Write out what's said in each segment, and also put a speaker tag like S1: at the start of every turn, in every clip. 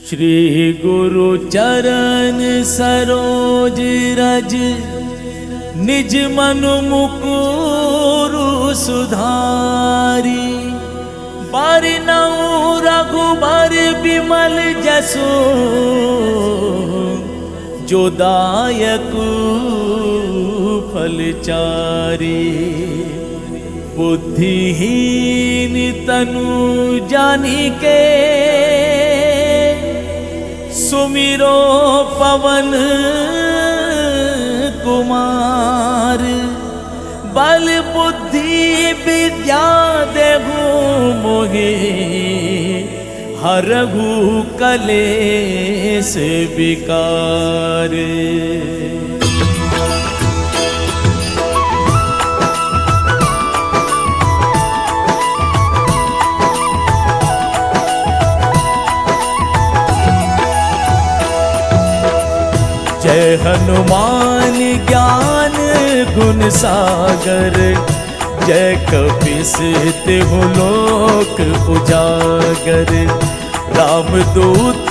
S1: श्री गुरु चरण सरोज रज निज मनु मुकुरु सुधारी। बरनउँ रघुबर बिमल जसु जो दायक फलचारी। बुद्धिहीन तनु जानिके सुमिरो पवन कुमार। बल बुद्धि विद्या देहु मोहे हरहु कलेश विकार। जय हनुमान ज्ञान गुण सागर। जय कपीस तिहु लोक उजागर। रामदूत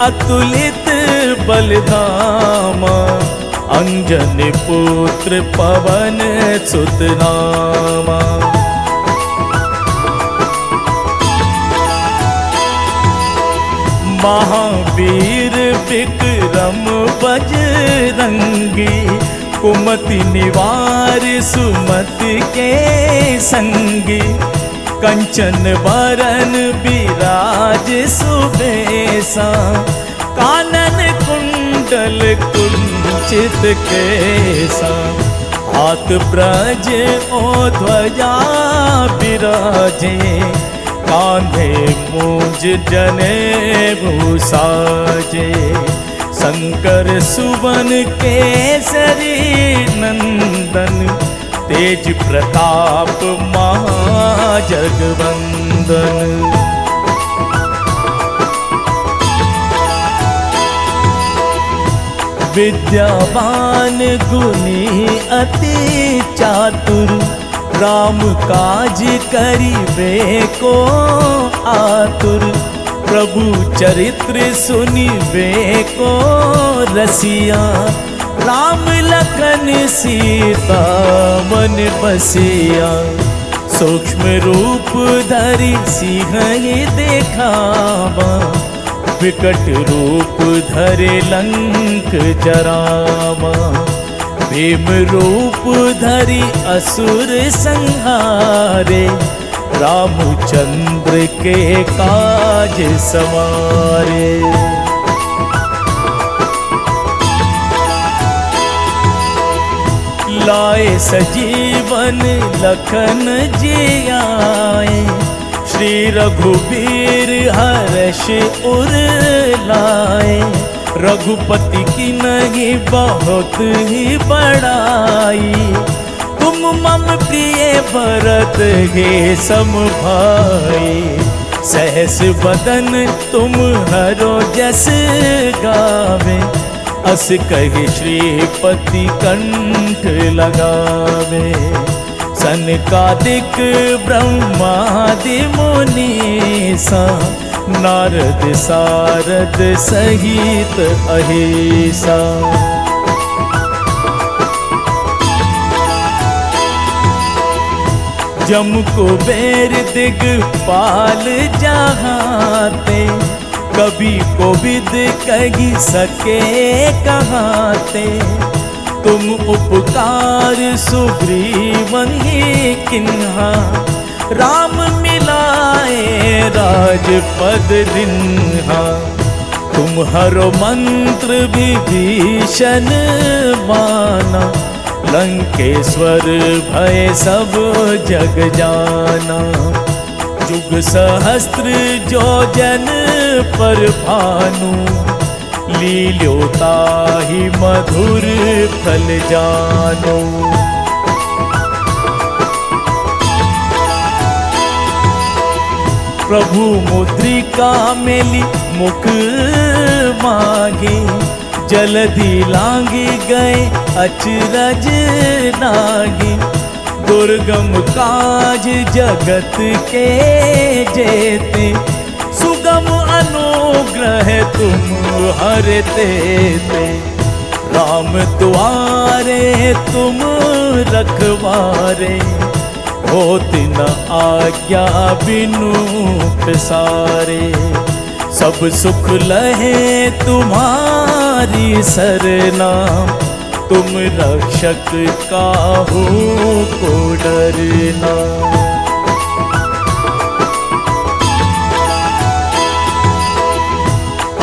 S1: अतुलित बलधामा। अंजनी पुत्र पवन सुत नामा। महावीर विक्रम बजरंगी। कुमति निवार सुमति के संगी। कंचन बरन विराज सुबेसा। कानन कुंडल कुंचित केसा। हाथ ब्रज ओ ध्वजा विराजे। कांधे मूंज जनेऊ साजे। शंकर सुवन केसरी नंदन। तेज प्रताप महाजगवंदन। विद्यावान गुणी अति चातुर। राम काज करिबे को आतुर। प्रभु चरित्र सुनिबे को रसिया। राम लखन सीता मन बसिया। सूक्ष्म रूप धरि सिंह देखावा। विकट रूप धरे लंक जरावा। भीम रूप धरि असुर संहारे। रामचंद्र के काज सवारे। लाए सजीवन लखन जियाए। श्री रघुबीर हर्ष उर लाए। रघुपति की नहीं बहुत ही बड़ाई। तुम मम प्रिय भरत हे सम भाई। सहस बदन तुम हरो जस गावे। अस कहि श्रीपति कंठ लगावे। सनकादिक ब्रह्मादि मुनीसा। नारद सारद सहित अहिसा। जम कुबेर दिगपाल जहाते। कभी कोविद कही सके कहाते। तुम उपकार सुग्रीवन ही किन्हा। राम मिलाए राजपद दिन्हा। तुम हरो मंत्र विभीषण माना। लंकेश्वर भय सब जग जाना। जुग सहस्त्र जो जन पर भानु। लील्योता ही मधुर फल जानो। प्रभु मुद्रिका मेली मुख मागे। जलधि लांगी गए अचरज नागी। दुर्गम काज जगत के जेते। सुगम अनुग्रह तुम हरते थे। राम द्वारे तुम रखवारे, होत न आज्ञा बिनु प्रसारे। सब सुख लहे तुम्हारी सरना, तुम रक्षक काहू को डरना।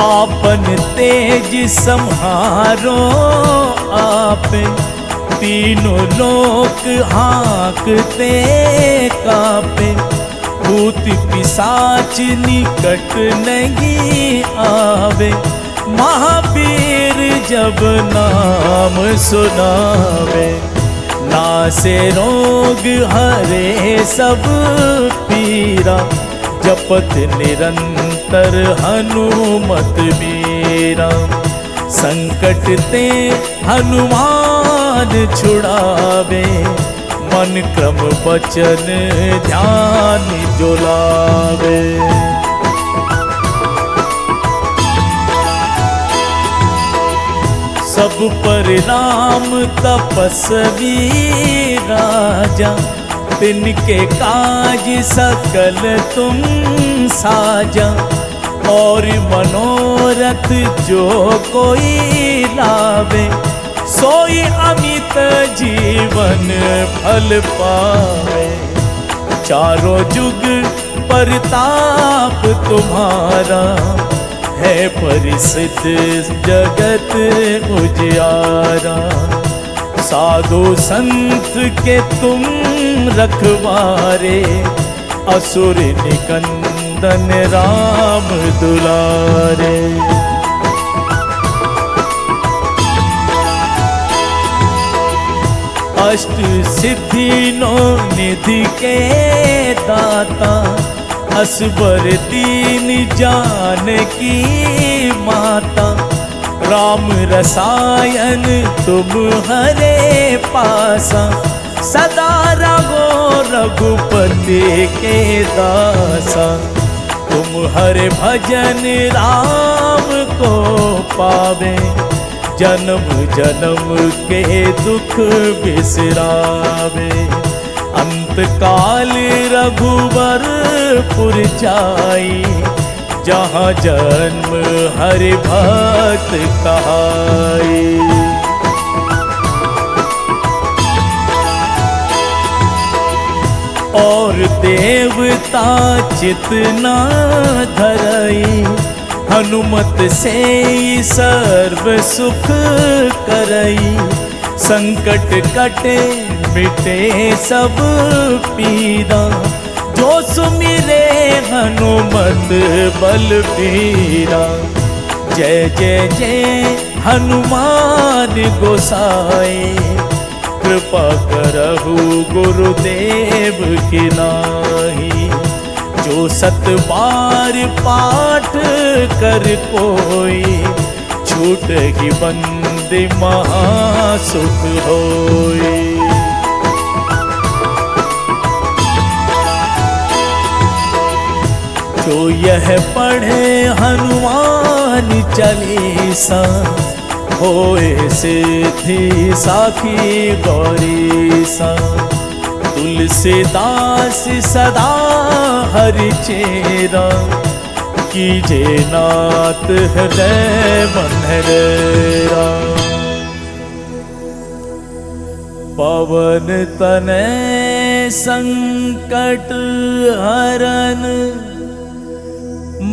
S1: आपन तेज सम्हारो आप, तीनों लोक हाँकते कापे। भूत पिशाच निकट नहीं आवे, महावीर जब नाम सुनावे। नासे रोग हरे सब पीरा, जपत निरंतर हनुमत वीरा। संकट ते हनुमान छुड़ावे, मन क्रम वचन ध्यान जो लावे। सब पर राम तपस्वी राजा, तिनके काज सकल तुम साजा। और मनोरथ जो कोई लावे, सोई अमित जीवन फल पावे। चारों जुग परताप तुम्हारा, है परिसिद्ध जगत उजियारा। साधु संत के तुम रखवारे, असुर निकंदन राम दुलारे। अष्ट सिद्धि नौ निधि के दाता, असबर दीन जानकी माता। राम रसायन तुम हरे पासा, सदा रहो रघुपति के दासा। तुम हरे भजन राम को पावे, जन्म जन्म के दुख बिसरावे। अंत काल रघुवर पुर जाई, जहाँ जन्म हरि भक्त कहाई। और देवता चितना धरई, हनुमत से सर्व सुख करई। संकट कटे मिटे सब पीरा, जो सुमिरे हनुमत बलबीरा। जय जय जय हनुमान गोसाई, कृपा करहु गुरुदेव की नाहि। जो सत बार पाठ कर कोई, छूट ही बंदी महासुख होई। जो यह पढ़े हनुमान चालीसा, होए सिद्धि साखी गौरीसा। तुलसीदास सदा हरि चेरा, कीजे नाथ हृदय मनहरेरा। पवन तनय संकट हरन,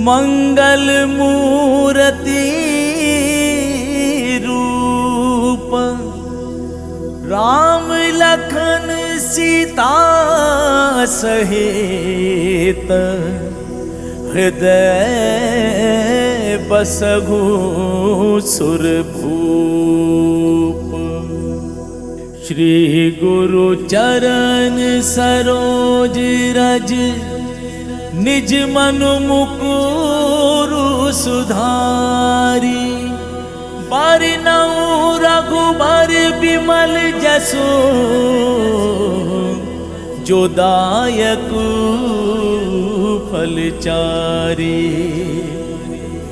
S1: मंगल मूर्ति रूप। राम लखन सीता सहित, हृदय बसहु सुरभूप। श्री गुरु चरण सरोज रज, निज मनु मुकुरु सुधारी। बरनउँ रघुबर बिमल जसु, जो दायक फलचारी।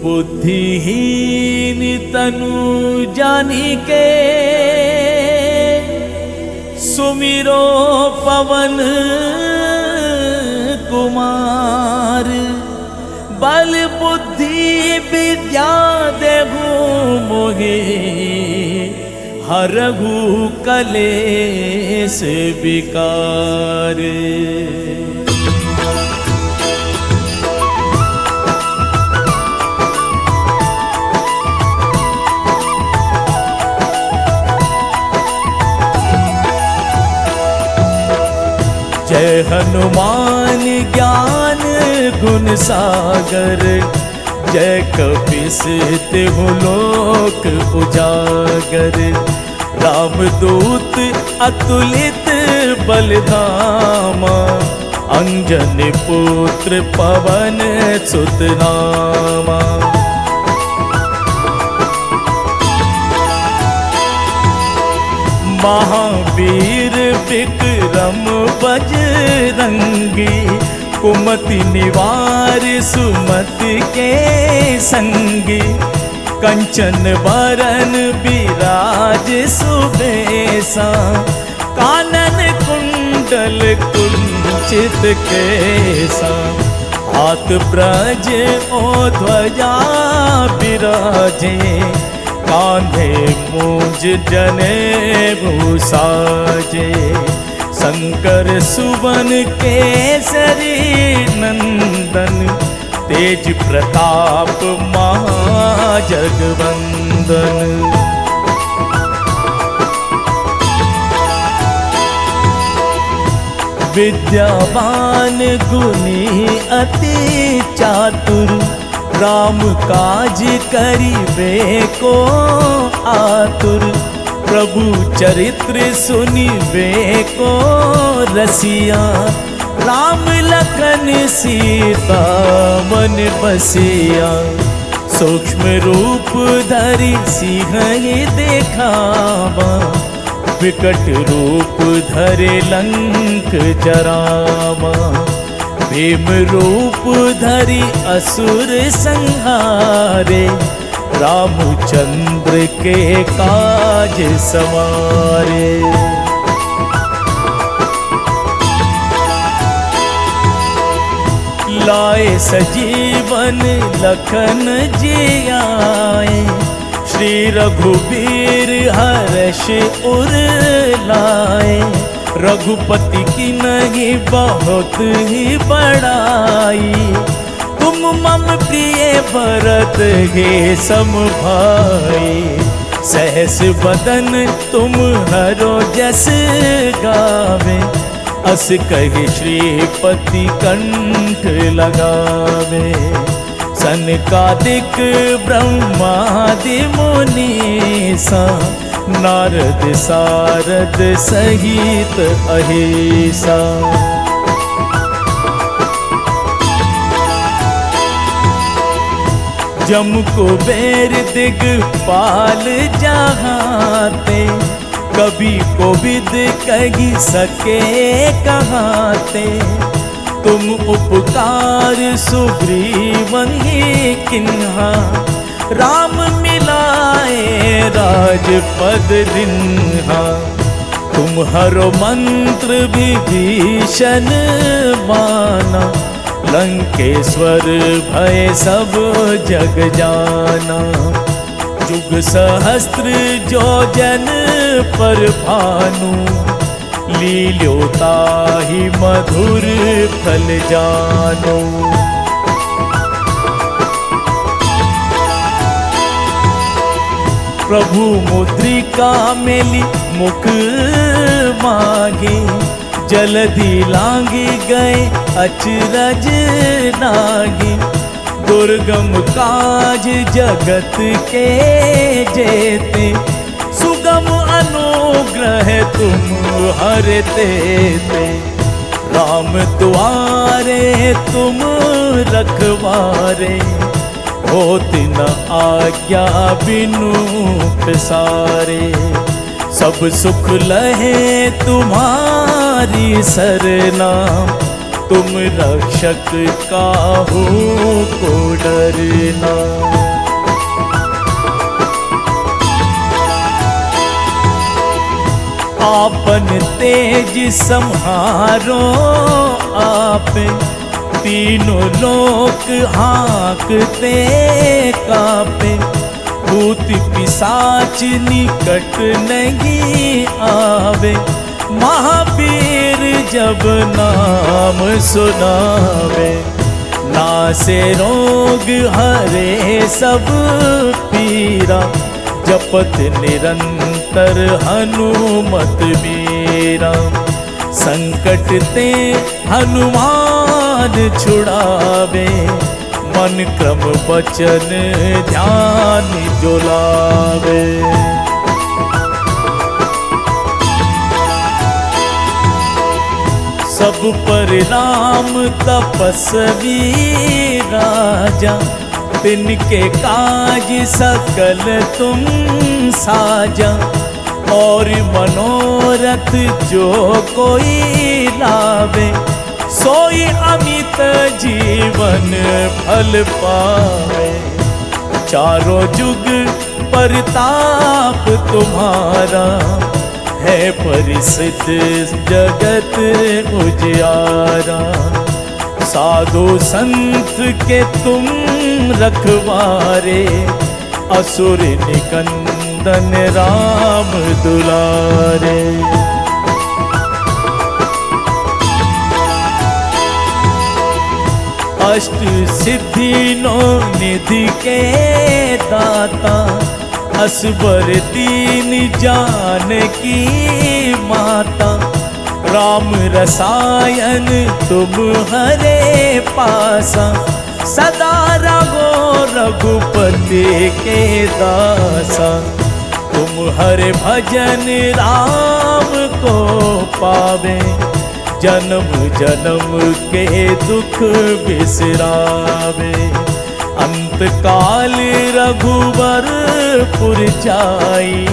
S1: बुद्धिहीन तनु जानिके सुमिरो पवन कुमार। बल बुद्धि विद्या देहु मोहे हरहु कलेश विकार। जय हनुमान ज्ञान गुण सागर। जय कपीस तिहु लोक उजागर। रामदूत अतुलित बलधामा। अंजन पुत्र पवन सुत नामा। महावीर विक्रम बजरंगी। कुमति निवार सुमति के संगी। कंचन बरन विराज सुबेसा। कानन कुंडल कुंचित केसा। हाथ ब्रज ओ ध्वजा विराजे। कांधे मूंज जनेऊ साजे। शंकर सुवन केसरी नंदन। तेज प्रताप महाजगवंदन। विद्यावान गुणी अति चातुर। राम काज करिबे को आतुर। प्रभु चरित्र सुनिबे को रसिया। राम लखन सीता मन बसिया। सूक्ष्म रूप धरि सिंह देखावा। विकट रूप धरे लंक जरावा। भीम रूप धरि असुर संहारे। रामचंद्र के काज सवारे। लाए सजीवन लखन जियाए। श्री रघुबीर हर्ष उर लाए। रघुपति की नहीं बहुत ही बड़ाई। तुम मम प्रिय भरत हे सम भाई। सहस बदन तुम हरो जस गावे। अस कहि श्रीपति कंठ लगावे। सनकादिक ब्रह्मादि मुनीसा। नारद सारद सहित अहिसा। जम कुबेर दिगपाल जहाते। कभी कोविद कही सके कहाते। तुम उपकार सुग्रीवन ही किन्हा। राम मिलाए राजपद दिन्हा। तुम हरो मंत्र विभीषण माना। लंकेश्वर भय सब जग जाना। जुग सहस्त्र जो जन पर भानु। लील्योताहि मधुर फल जानो। प्रभु मुद्रिका मेली मुख मागे। जलधि लांगी गए अचरज नागी। दुर्गम काज जगत के जेते। सुगम अनुग्रह तुम हरते थे। राम द्वारे तुम रखवारे। होति न आज्ञा बिनु प्रसारे। सब सुख लहे तुम्हारी सरना। तुम रक्षक काहू को डरना। आपन तेज सम्हारो आप, तीनों लोक हाँकते कापे। भूत पिशाच निकट नहीं आवे, महावीर जब नाम सुनावे। नासे रोग हरे सब पीरा, जपत निरंतर हनुमत मीरा। संकट ते हनुमान छुड़ावे, मन क्रम वचन ध्यान जोलावे। सब पर राम तपस्वी राजा, तिनके काज सकल तुम साजा। और मनोरथ जो कोई लावे, सोई अमित जीवन फल पावे। चारों जुग परताप तुम्हारा, है परिसिद्ध जगत उजियारा। साधु संत के तुम रखवारे, असुर निकंदन राम दुलारे। अष्ट सिद्धि नौ निधि के दाता, असबर दीन जानकी माता। राम रसायन तुम्हारे पासा, सदा रघो रघुपति के दासा। तुम हरे भजन राम को पावे, जन्म जन्म के दुख बिसरावे। अंत काल रघुवरपुर जाई,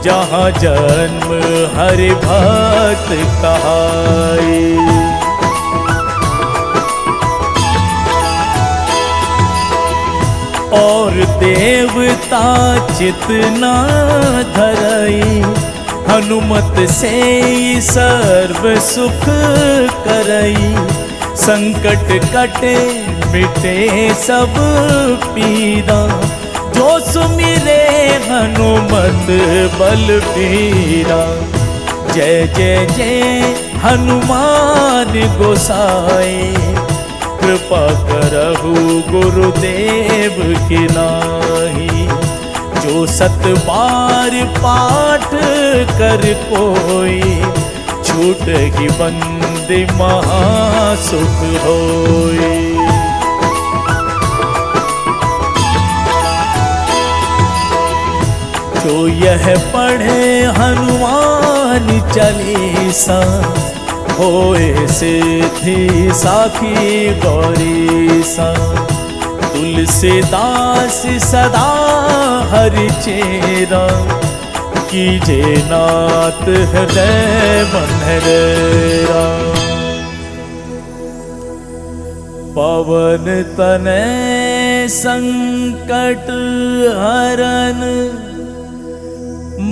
S1: जहाँ जन्म हरि भक्त कहाई। और देवता चितना धरई, हनुमत से सर्व सुख करई। संकट कटे मिटे सब पीरा, जो सुमिरे हनुमत बलबीरा। जय जय जय हनुमान गोसाई, कृपा करहु गुरुदेव की नाहि। जो सत बार पाठ कर कोई, छूट ही बंदी महासुख होई। जो यह पढ़े हनुमान चालीसा, होए सिद्धि साखी गौरीसा। तुलसीदास सदा हरि चेरा, कीजे नाथ हृदय मनहरेरा। पवन तनय संकट हरन,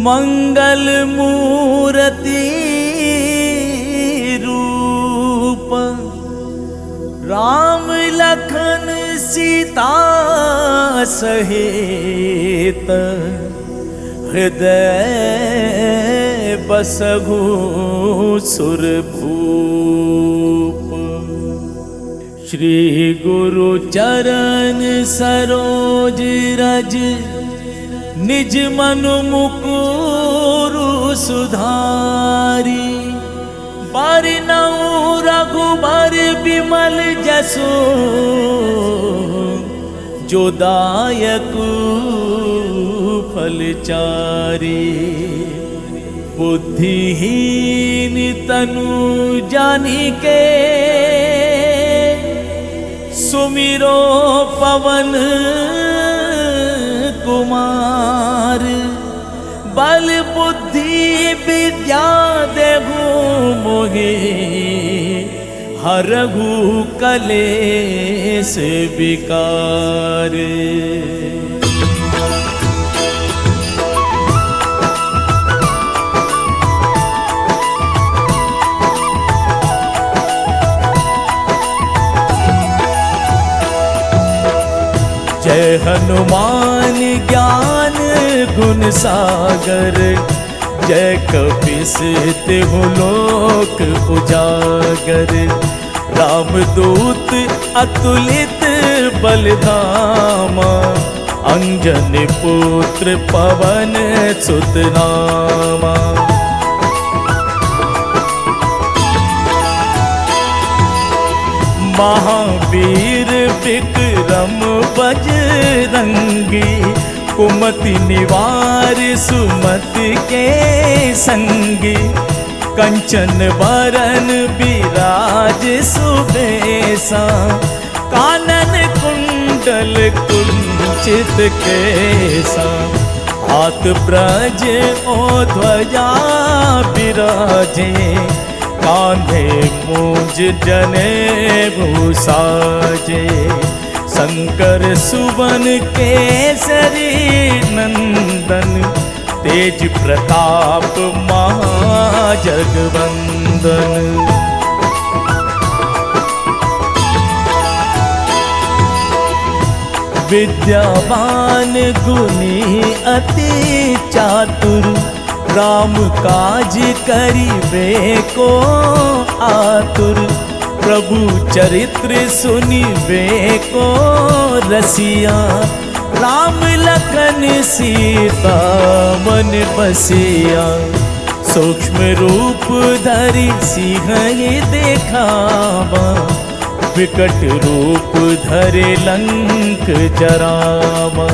S1: मंगल मूर्ति रूप। राम लखन सीता सहित, हृदय बसहु सुरभूप। श्री गुरु चरण सरोज रज, निज मनु मुकुरु सुधारी। बरनउँ रघुबर बिमल जसु, जो दायकु फलचारी। बुद्धिहीन तनु जानिके, सुमिरो पवन कुमार। बल बुद्धि विद्या देहु मोहि, हरहु कलेश विकार। जय हनुमान ज्ञान गुण सागर, जय कपीस तिहु लोक उजागर। रामदूत अतुलित बलधामा, अंजनी पुत्र पवन सुत नामा। महावीर विक्रम बजरंगी, कुमति निवार सुमति के संगी। कंचन बरन विराज सुबेसा, कानन कुंडल कुंचित केसा। हाथ ब्रज ओ ध्वजा विराजे, कान्धे मूंज जनेऊ साजे। शंकर सुवन केसरी नंदन, तेज प्रताप महाजगवंदन। विद्यावान गुणी अति चातुर, राम काज करिबे को आतुर। प्रभु चरित्र सुनिबे को रसिया, राम लखन सीता मन बसिया। सूक्ष्म रूप धरि सिंह देखावा, विकट रूप धरे लंक जरावा।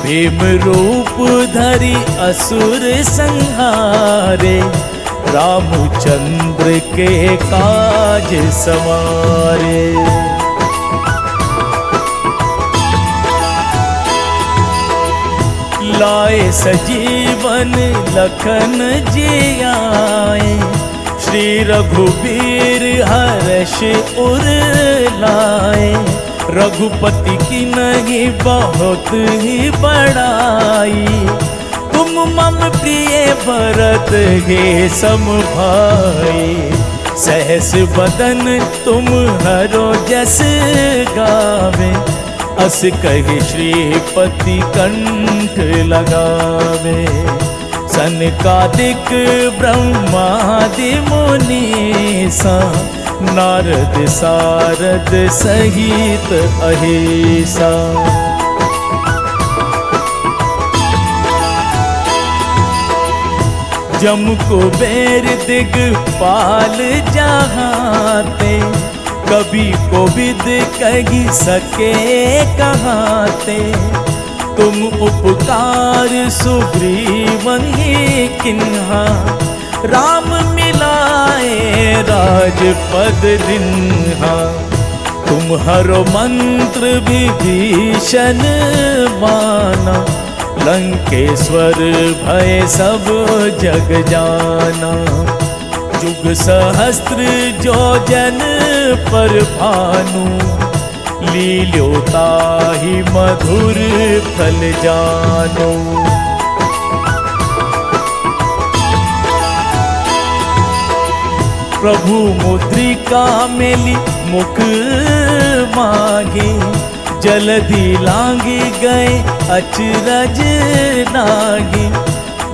S1: भीम रूप धरि असुर संहारे, रामचंद्र के काज सवारे। लाए सजीवन लखन जियाए, श्री रघुबीर हर्ष उर लाए। रघुपति की नहीं बहुत ही बड़ाई, तुम मम प्रिय भरत हे सम भाई। सहस बदन तुम हरो जस गावे, अस कहि श्रीपति कंठ लगावे। सनकादिक ब्रह्मादि मुनीसा, नारद सारद सहित अहिसा। जम कुबेर दिगपाल जहाते, कभी कोविद कही सके कहाते। तुम उपकार सुग्रीवन ही किन्हा, राम मिलाए राजपद दिन्हा। तुम हरो मंत्र विभीषण माना, लंकेश्वर भय सब जग जाना। जुग सहस्त्र जो जन पर भानु, लील्यो ताहि मधुर फल जानो। प्रभु मुद्रिका मेली मुख मागे, जलधि लांगी गए अचरज नागी।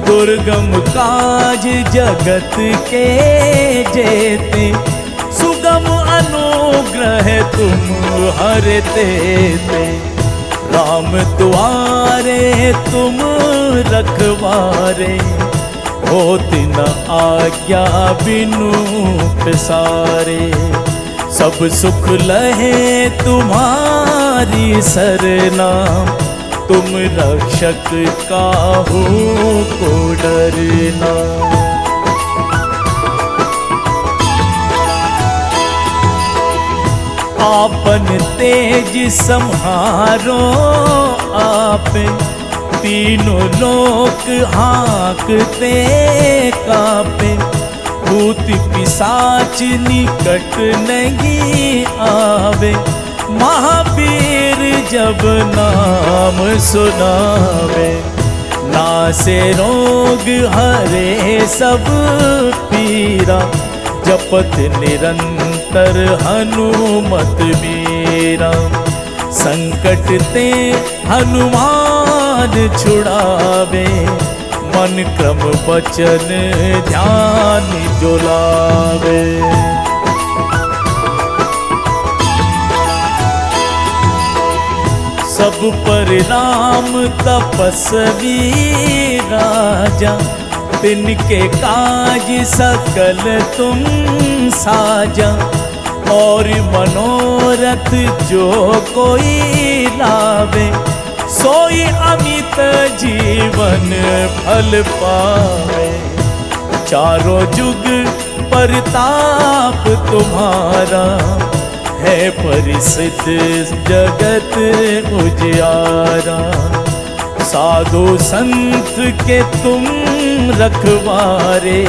S1: दुर्गम काज जगत के जेते, सुगम अनुग्रह तुम हरते ते। राम द्वारे तुम रखवारे, होत न आज्ञा बिनु प्रसारे। सब सुख लहे तुम्हारी सरना, तुम रक्षक काहू को डरना। आपन तेज सम्हारो आपे, तीनों लोक हाँकते कापे। भूत पिशाच निकट नहीं आवे, महावीर जब नाम सुनावे। नासे रोग हरे सब पीरा, जपत निरंतर हनुमत वीरा। संकट ते हनुमान छुड़ावे, मन क्रम वचन ध्यान जो लावे। सब पर राम तपस्वी राजा, तिनके काज सकल तुम साजा। और मनोरथ जो कोई लावे, सोई अमित जीवन फल पावे। चारों जुग परताप तुम्हारा, है परिसिद्ध जगत उजियारा। साधु संत के तुम रखवारे,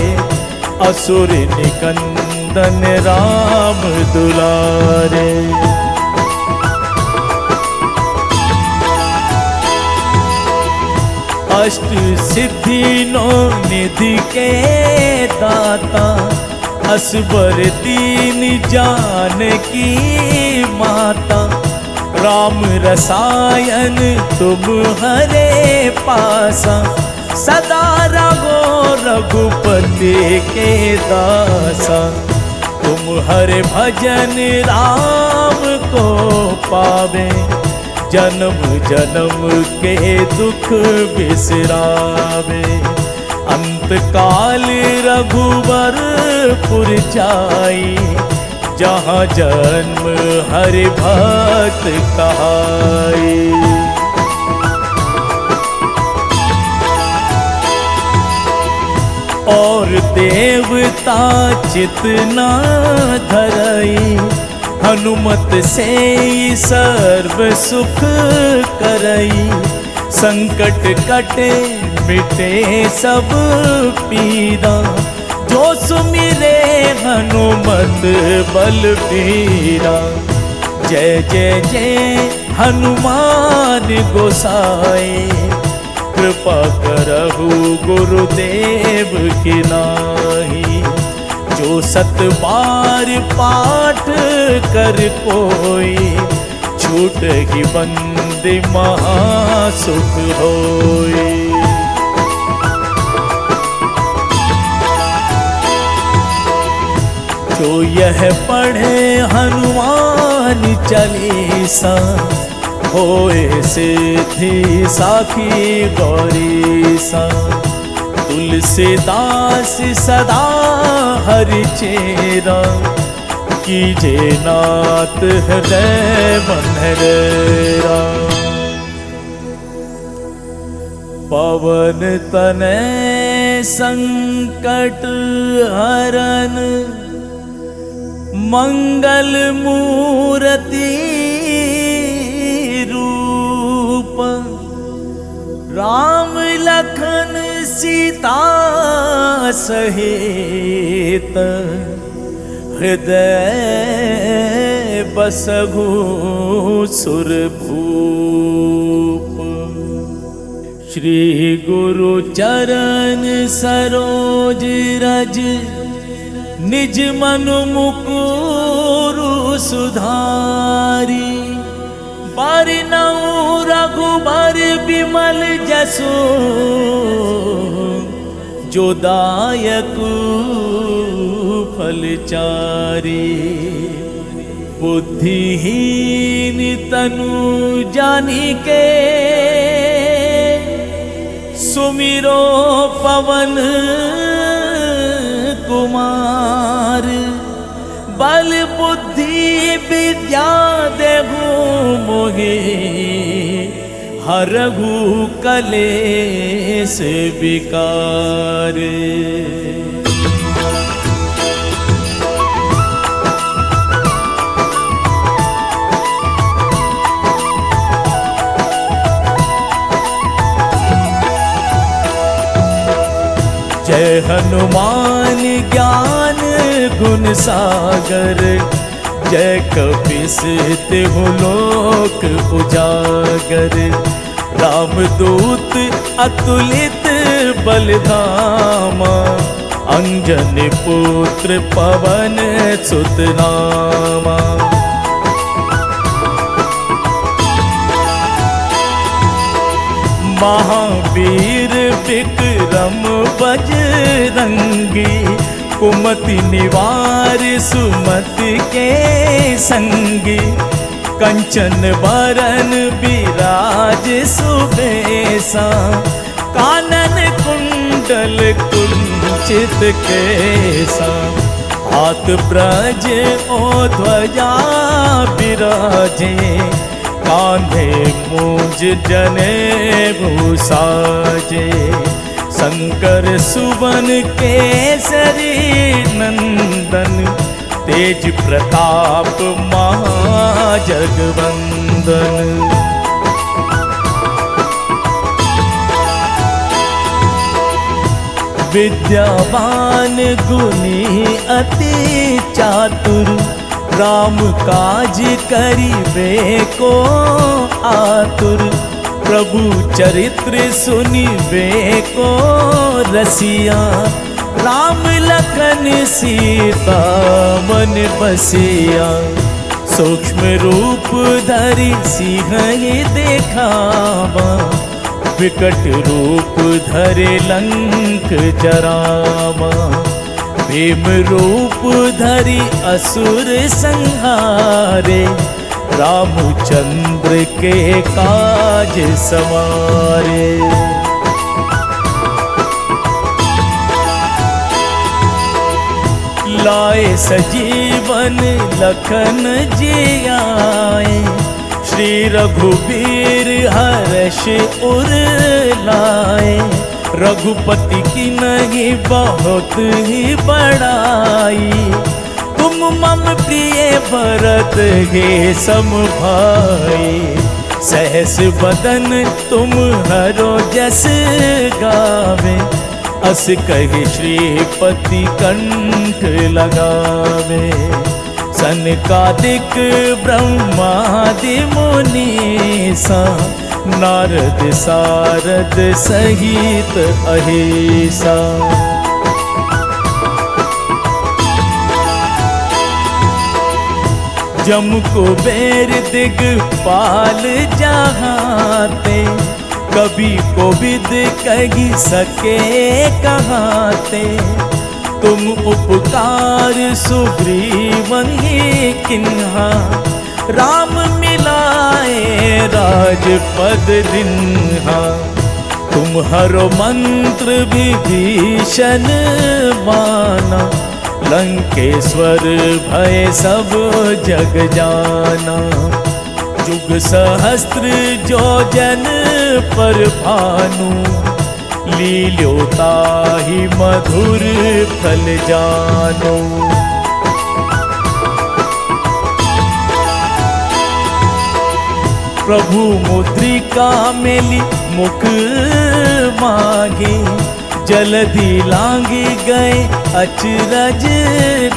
S1: असुर निकंदन राम दुलारे। अष्ट सिद्धि नौ निधि के दाता, असबर दीन जानकी माता। राम रसायन तुम्हारे पासा, सदा रहो रघुपति के दासा। तुम हरे भजन राम को पावे, जन्म जन्म के दुख बिसरावे। अंत काल रघुवरपुर जाई, जहाँ जन्म हरि भक्त कहाई। और देवता चितना धरई, हनुमत से सर्व सुख करई। संकट कटे मिटे सब पीरा, जो सुमिरे हनुमत बलबीरा। जय जय जय हनुमान गोसाई, कृपा करहु गुरुदेव की नाहि। जो सत बार पाठ कर कोई, छूट ही बंदी महासुख होई। जो यह पढ़े हनुमान चालीसा, होए सिद्धि साखी गौरीसा। तुलसीदास सदा हरि चेरा, कीजे नाथ हृदय मनहरेरा। पवन तनय संकट हरन, मंगल मूर्ति रूप। राम लखन सीता सहित, हृदय बसहु सुरभूप। श्री गुरु चरण सरोज रज, निज मनु मुकुरु सुधारी। बरनउँ रघुबर बिमल जसु, जो दायक फलचारी। बुद्धिहीन तनु जानिके, सुमिरो पवन कुमार। बल बुद्धि विद्या देहु मोहि, हरहु कलेश विकार। जय हनुमान पावन ज्ञान गुण सागर, जय कपीस तिहु लोक उजागर। रामदूत अतुलित बलधामा, अंजन पुत्र पवन सुत नामा। महावीर विक्रम बजरंगी, कुमति निवार सुमति के संगी। कंचन बरन विराज सुबेसा, कानन कुंडल कुंचित केसा। हाथ ब्रज ओ ध्वजा विराजे, कांधे मूंज जनेऊ साजे। शंकर सुवन केसरी नंदन, तेज प्रताप महाजगवंदन। विद्यावान गुणी अति चातुर, राम काज करिबे को आतुर। प्रभु चरित्र सुनिबे को रसिया, राम लखन सीता मन बसिया। सूक्ष्म रूप धरि सिंह देखावा, विकट रूप धरे लंक जरावा। भीम रूप धरि असुर संहारे, रामचंद्र के काज सवारे। लाए सजीवन लखन जियाए, श्री रघुबीर हर्ष उर लाए। रघुपति की नहीं बहुत ही बड़ाई, तुम मम प्रिय भरत हे सम भाई। सहस बदन तुम हरो जस गावे, अस कहि श्रीपति कंठ लगावे। सनकादिक ब्रह्मादि मुनीसा, नारद सारद सहित अहिसा। जम कुबेर दिगपाल जहाते, कभी कोविद कही सके कहाते। तुम उपकार सुग्रीवन ही किन्हा, राम मिलाए राजपद दिन्हा। तुम हरो मंत्र विभीषण माना, लंकेश्वर भय सब जग जाना। जुग सहस्त्र जो जन पर भानु, लील्योता ही मधुर फल जानो। प्रभु मुद्रिका मेली मुख मांगे, जलधि लांगी गए अचरज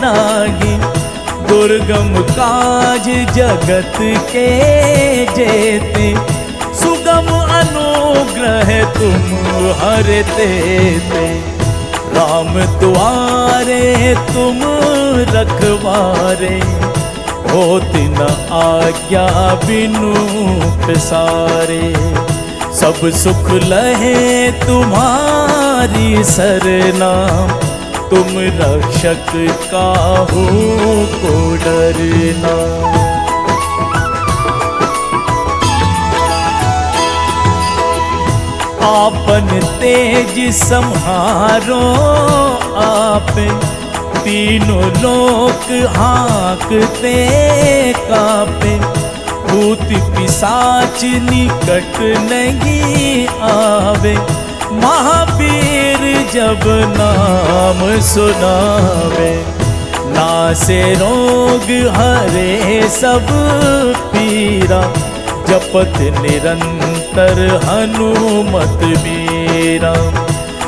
S1: नागी। दुर्गम काज जगत के जेते, सुगम अनुग्रह तुम हरते ते। राम द्वारे तुम रखवारे, होति न आज्ञा बिनु प्रसारे। सब सुख लहे तुम्हारी सरना, तुम रक्षक काहू को डरना। आपन तेज सम्हारो आपे, तीनों लोक हाँकते कापे। भूत पिशाच निकट नहीं आवे, महावीर जब नाम सुनावे। नासे रोग हरे सब पीरा, जपत निरंतर हनुमत मीरा।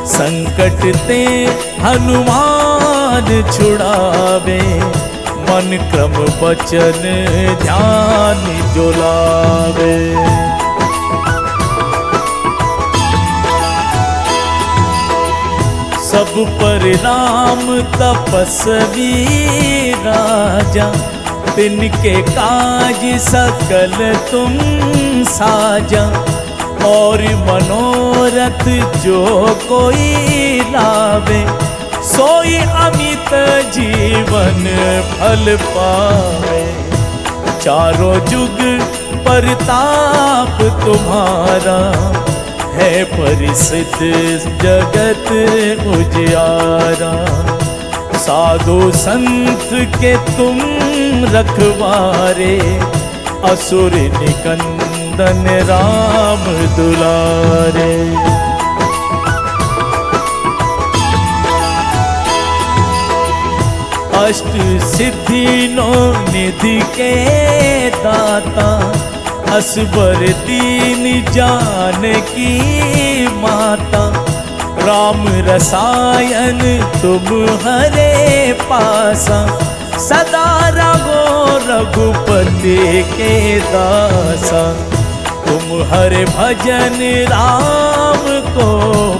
S1: संकट ते हनुमान प्राण छुड़ावे, मन क्रम वचन ध्यान जो लावे। सब परिणाम तपस्वी राजा, तिनके काज सकल तुम साजा। और मनोरथ जो कोई लावे, सोई अमित जीवन फल पावे। चारों जुग परताप तुम्हारा, है परिसिद्ध जगत उजियारा। साधु संत के तुम रखवारे, असुर निकंदन राम दुलारे। अष्ट सिद्धि नौ निधि के दाता, असबर दीन जानकी माता। राम रसायन तुम्हारे पासा, सदा रहो रघुपति के दासा। तुम हरे भजन राम को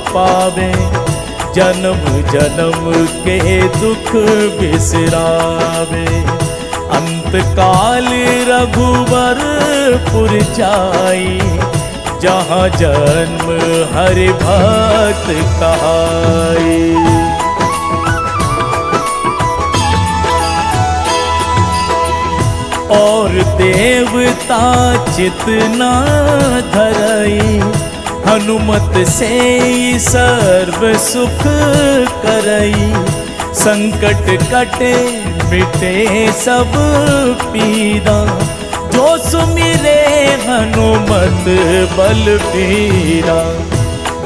S1: पावे, जन्म जन्म के दुख बिसरावे। अंत काल रघुवरपुर जाई, जहाँ जन्म हरि भक्त कहाई। और देवता चितना धरई, हनुमत से सर्व सुख करई। संकट कटे मिटे सब पीरा, जो सुमिरे हनुमत बलबीरा।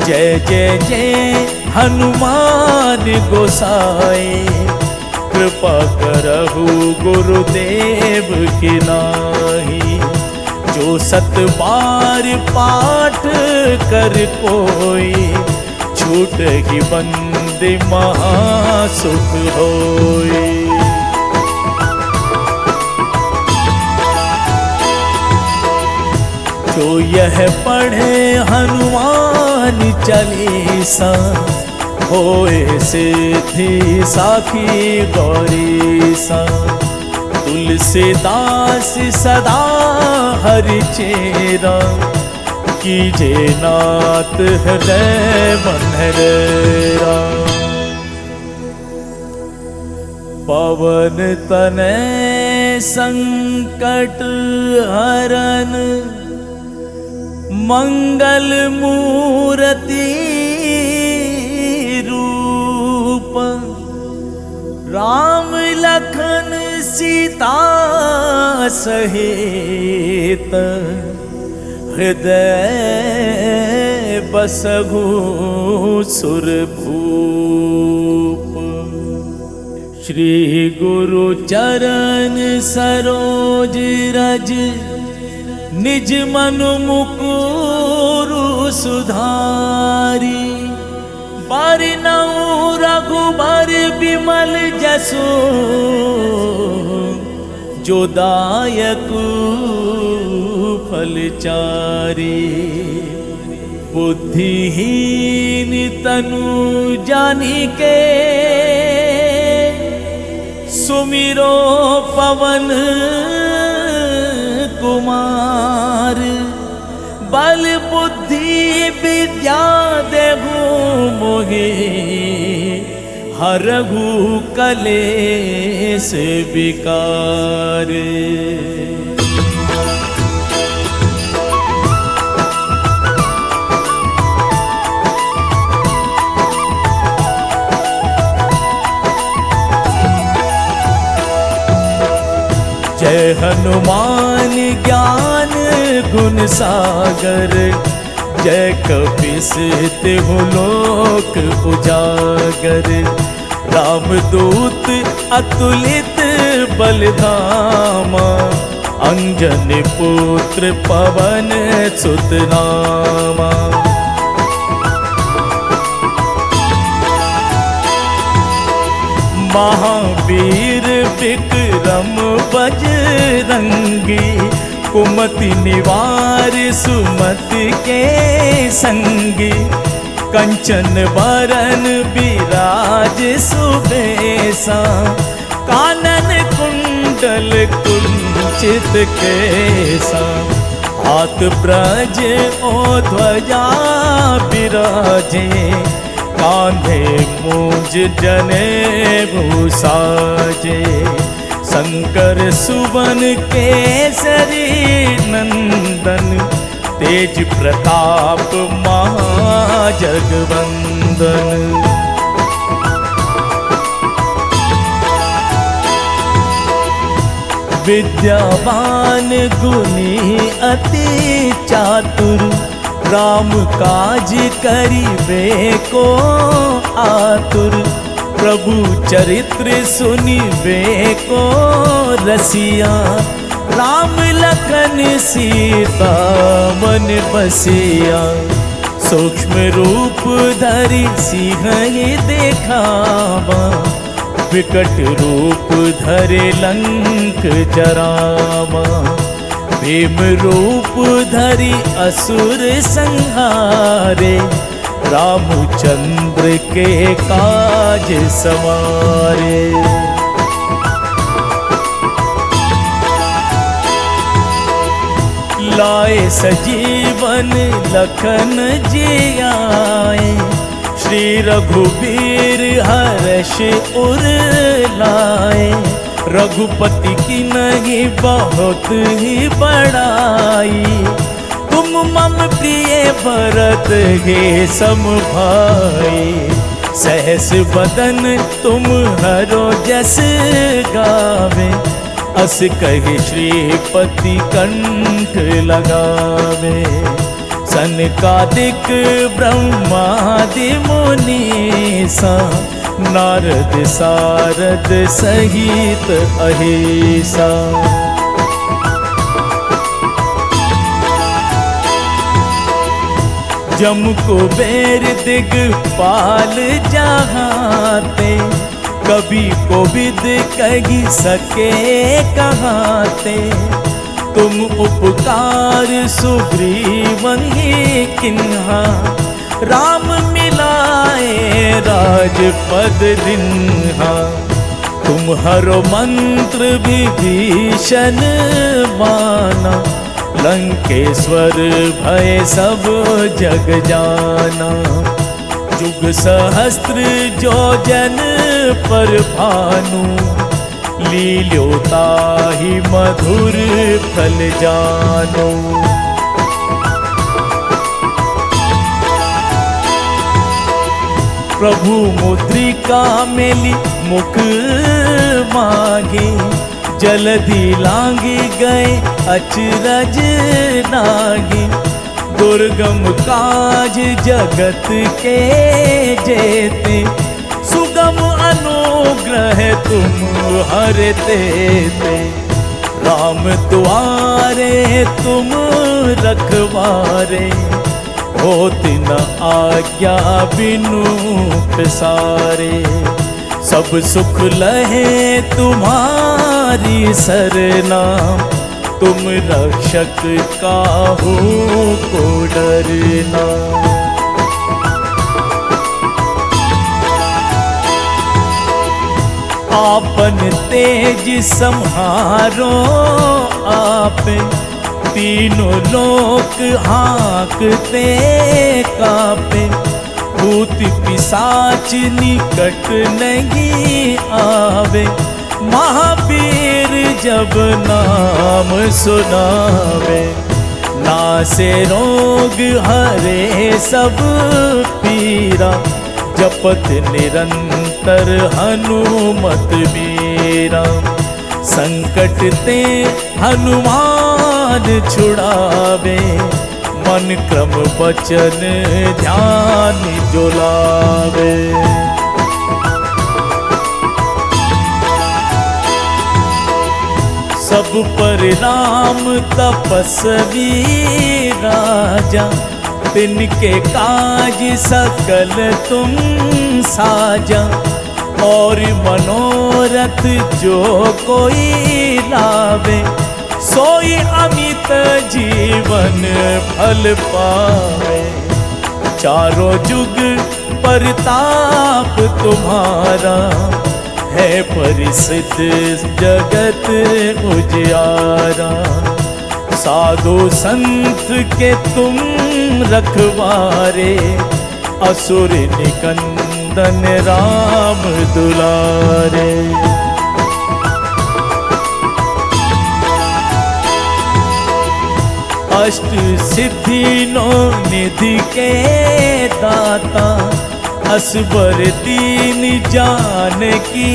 S1: जय जय जय हनुमान गोसाई, कृपा करहु गुरुदेव की नाहि। जो सत बार पाठ कर कोई, छूट ही बंदे महासुख होई। जो यह पढ़े हनुमान चालीसा, होए सिद्धि साखी गौरीसा। तुलसीदास सदा हरि चेरा, कीजे नाथ हृदय मन हेरा। पवन तनय संकट हरन, मंगल मूर्ति रूप। राम लखन सीता सहित, हृदय बसहु सुरभूप। श्री गुरु चरण सरोज रज, निज मनु मुकुरु सुधारी। बरनउँ रघुबर बिमल जसु, जो दायकु फलचारी। बुद्धिहीन तनु जानिके, सुमिरो पवन कुमार। बल बुद्धि विद्या देहु मोहि, हरहु कलेश विकार। जय हनुमान ज्ञान गुण सागर, जय कपीस तिहु लोक उजागर। रामदूत अतुलित बलधामा, अंजनी पुत्र पवन सुत नामा। विक्रम बजरंगी, कुमति निवार सुमति के संगी, कंचन बरन विराज सुबेसा, कानन कुंडल कुंचित केसा, हाथ ब्रज ओ ध्वजा विराजे, कांधे मूंज जनेऊ साजे, शंकर सुवन केसरी नंदन, तेज प्रताप महाजगवंदन। विद्यावान गुणी अति चातुर, राम काज करिबे को आतुर, प्रभु चरित्र सुनिबे को रसिया, राम लखन सीता मन बसिया, सूक्ष्म रूप धरि सिंह देखावा, विकट रूप धरे लंक जरावा, भीम रूप धरि असुर संहारे, रामचंद्र के काज सवारे। लाए सजीवन लखन जियाए, श्री रघुबीर हर्ष उर लाए, रघुपति की नहीं बहुत ही बड़ाई, तुम मम प्रिय भरत हे सम भाई, सहस बदन तुम हरो जस गावे, अस कहि श्रीपति कंठ लगावे, सनकादिक ब्रह्मादि मुनीसा, नारद सारद सहित अहिसा। जम कुबेर दिगपाल जहाते, कभी कोविद कही सके कहाते, तुम उपकार सुग्रीवन ही किन्हा, राम मिलाए राजपद दिन्हा, तुम हरो मंत्र विभीषण माना, लंकेश्वर भय सब जग जाना, जुग सहस्त्र जो जन पर भानु, लील्योता ही मधुर फल जानो। प्रभु मुद्रिका मेली मुख मांगे, जलधि लांगी गए अचरज नागी, दुर्गम काज जगत के जेते, सुगम अनुग्रह तुम हरते ते, राम द्वारे तुम रखवारे, होत न आज्ञा बिनु पसारे, सब सुख लहे तुम्हारी सरना, तुम रक्षक काहू को डरना। आपन तेज सम्हारो आपे, तीनों लोक हाँकते कापे, भूत पिशाच निकट नहीं आवे, महावीर जब नाम सुनावे, नासे रोग हरे सब पीरा, जपत निरंतर हनुमत वीरा, संकट ते हनुमान छुड़ावे, मन क्रम वचन ध्यान जो लावे। सब पर राम तपस्वी राजा, तिनके काज सकल तुम साजा, और मनोरथ जो कोई लावे, सोई अमित जीवन फल पावे। चारों जुग परताप तुम्हारा, है परिसिद्ध जगत उजियारा। साधु संत के तुम रखवारे, असुर निकंदन राम दुलारे। अष्ट सिद्धि नौ निधि के दाता, असबर दीन जानकी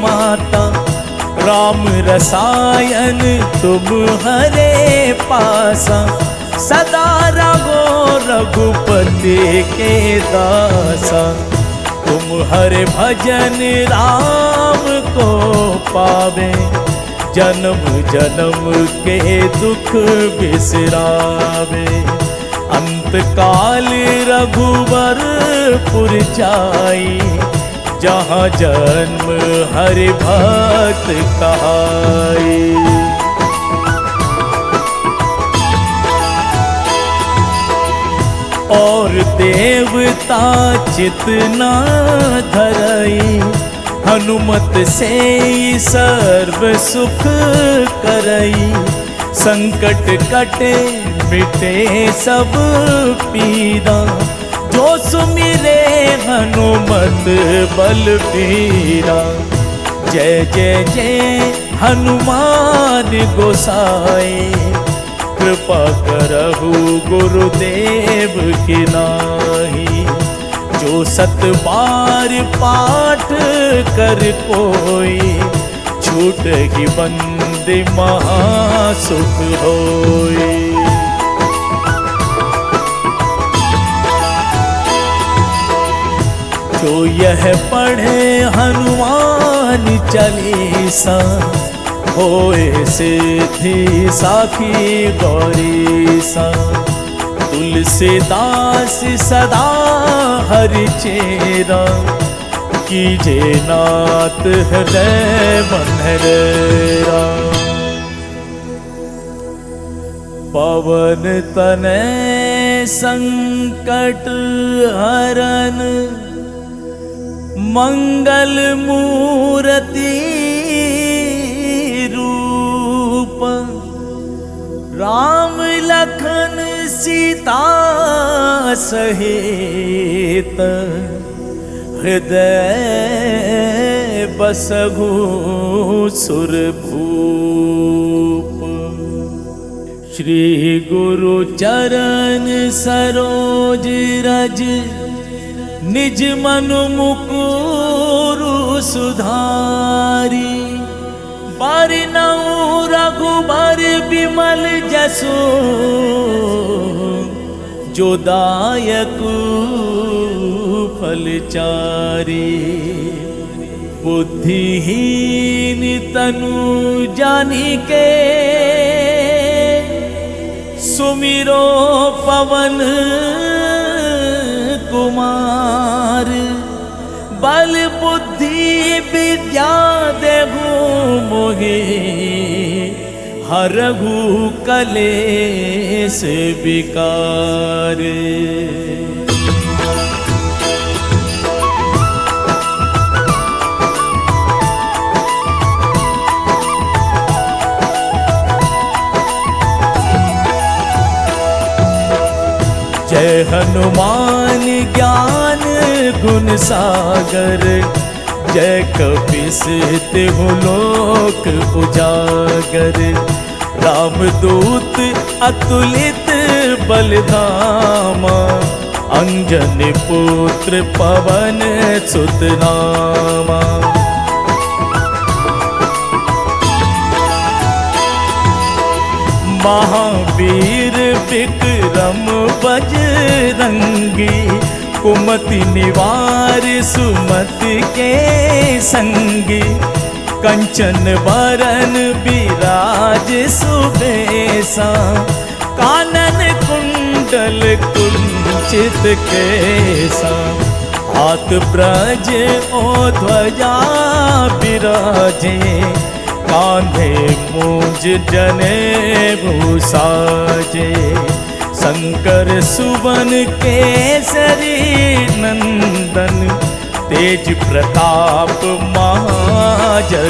S1: माता। राम रसायन तुम्हारे पासा, सदा रहो रघुपति के दासा। तुम हरे भजन राम को पावे, जन्म जन्म के दुख बिसरावे। अंत काल रघुवरपुर जाई, जहाँ जन्म हरि भक्त कहाई। और देवता चितना धरई, हनुमत से सर्व सुख करई। संकट कटे मिटे सब पीरा, जो सुमिरे हनुमत बलबीरा। जय जय जय हनुमान गोसाई, कृपा करहु गुरुदेव की नाहि। जो सत बार पाठ कर कोई, छूट ही बंदे महासुख होई। जो यह पढ़े हनुमान चालीसा, होए सिद्धि साखी गौरीसा। तुलसीदास सदा हरि चेरा, कीजे नाथ हृदय मनहरेरा। पवन तनय संकट हरन, मंगल मूर्ति रूप। राम लखन सीता सहित, हृदय बसहु सुरभूप। श्री गुरु चरण सरोज रज, निज मनु मुकुरु सुधारी। बरनउँ रघुबर बिमल जसु, जो दायक फलचारी। बुद्धिहीन तनु जानिके, सुमिरो पवन कुमार। बल बुद्धि विद्या देहु मोहि, हरहु कलेश विकार। जय हनुमान ज्ञान गुण सागर, जय कपीस तिहु लोक उजागर। रामदूत अतुलित बलधामा, अंजनी पुत्र पवन सुत नामा। महावीर विक्रम बजरंगी, कुमति निवार सुमति के संगी। कंचन बरन विराज सुबेसा, कानन कुंडल कुंचित केसा। हाथ ब्रज ओ ध्वजा बिराजे, कांधे मूंज जनेऊ साजे। शंकर सुवन केसरी नंदन, तेज प्रताप महाजगवंदन।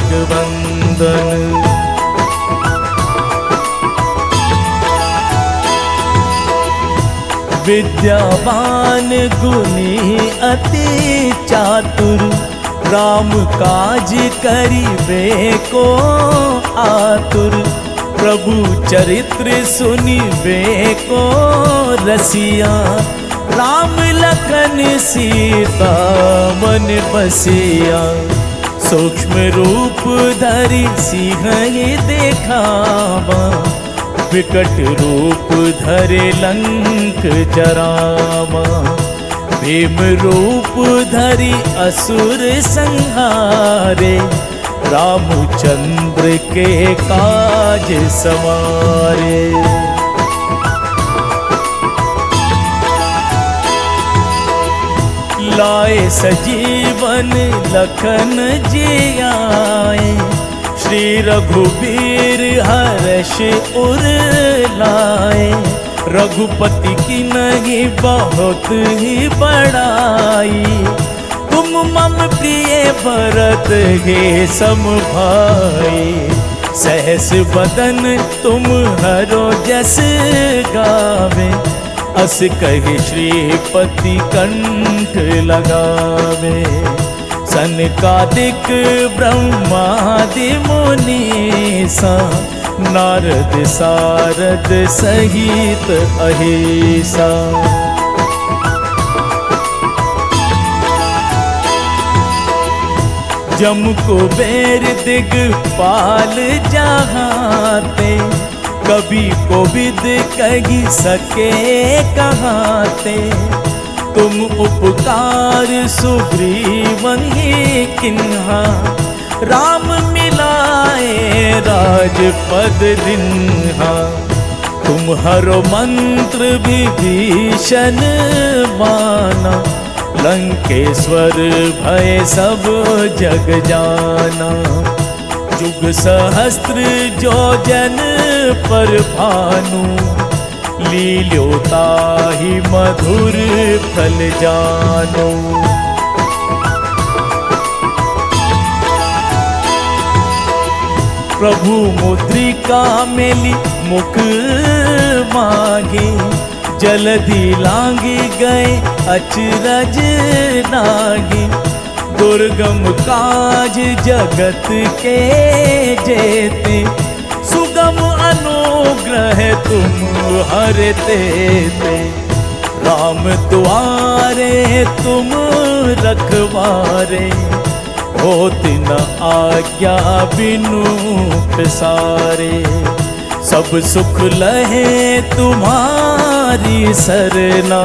S1: विद्यावान गुणी अति चातुर, राम काज करिबे को आतुर। प्रभु चरित्र सुनिबे को रसिया, राम लखन सीता मन बसिया। सूक्ष्म रूप धरि सिंह देखावा, विकट रूप धरे लंक जरावा। भीम रूप धरि असुर संहारे, रामचंद्र के काज सवारे। लाए सजीवन लखन जियाए, श्री रघुबीर हर्ष उर लाए। रघुपति की नहीं बहुत ही बड़ाई, तुम मम प्रिय भरत हे सम भाई। सहस बदन तुम हरो जस गावे, अस कहि श्रीपति कंठ लगावे। सनकादिक ब्रह्मादि मुनीसा, नारद सारद सहित अहिसा। जम कुबेर दिगपाल जहाते, कभी कोविद कही सके कहाते। तुम उपकार सुग्रीवन ही किन्हा, राम मिलाए राजपद दिन्हा। तुम हरो मंत्र विभीषण माना, लंकेश्वर भय सब जग जाना। जुग सहस्त्र जो जन पर भानु, लील्योता ही मधुर फल जानो। प्रभु मुद्रिका मेली मुख मागे, जलधि लांगी गए अचरज नागी। दुर्गम काज जगत के जेते, सुगम अनुग्रह तुम हरते ते। राम द्वारे तुम रखवारे, होत न आज्ञा बिनु प्रसारे। सब सुख लहे तुम्हारी सरना,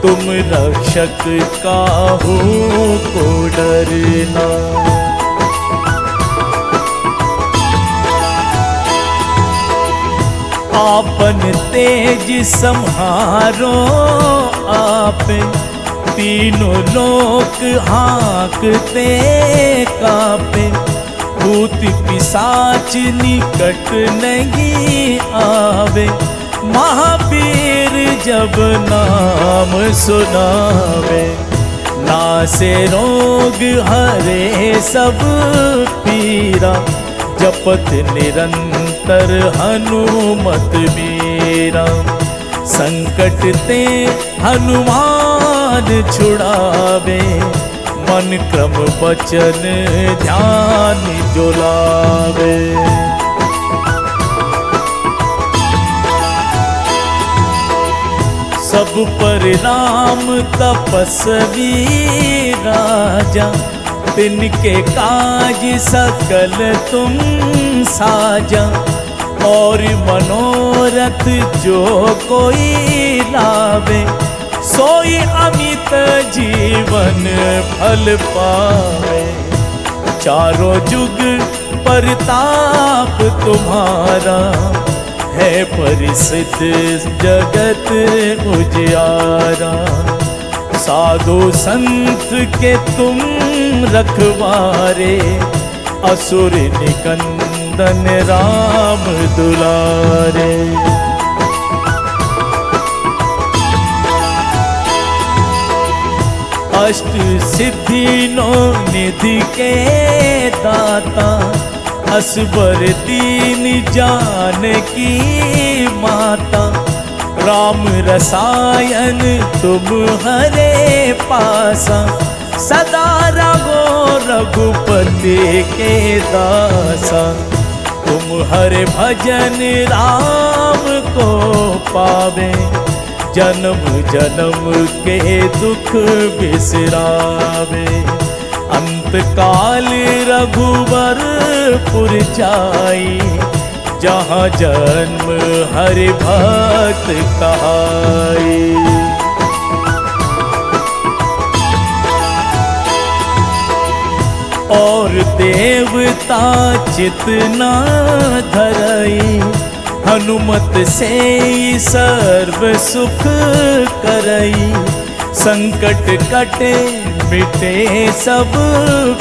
S1: तुम रक्षक काहू को डरना। आपन तेज सम्हारो आपे, तीनों लोक हाँकते कापे। भूत पिशाच निकट नहीं आवे, महावीर जब नाम सुनावे। नासे रोग हरे सब पीरा, जपत निरंतर हनुमत वीरा। संकट ते हनुमान छुड़ावे, मन क्रम वचन ध्यान जोलावे। सब पर राम तपस्वी राजा, तिनके काज सकल तुम साजा। और मनोरथ जो कोई लावे, सोई अमित जीवन फल पावे। चारों जुग परताप तुम्हारा, है परिसिद्ध जगत उजियारा। साधु संत के तुम रखवारे, असुर निकंदन राम दुलारे। अष्ट सिद्धि नौ निधि के दाता, असबर दीन जानकी माता। राम रसायन तुम्हारे पासा, सदा रहो रघुपति के दासा। तुम हर भजन राम को पावे, जन्म जन्म के दुख बिसरावे। अंत काल रघुवरपुर जाई, जहाँ जन्म हरि भक्त कहाई। और देवता चितना धरई, हनुमत से सर्व सुख करई। संकट कटे मिटे सब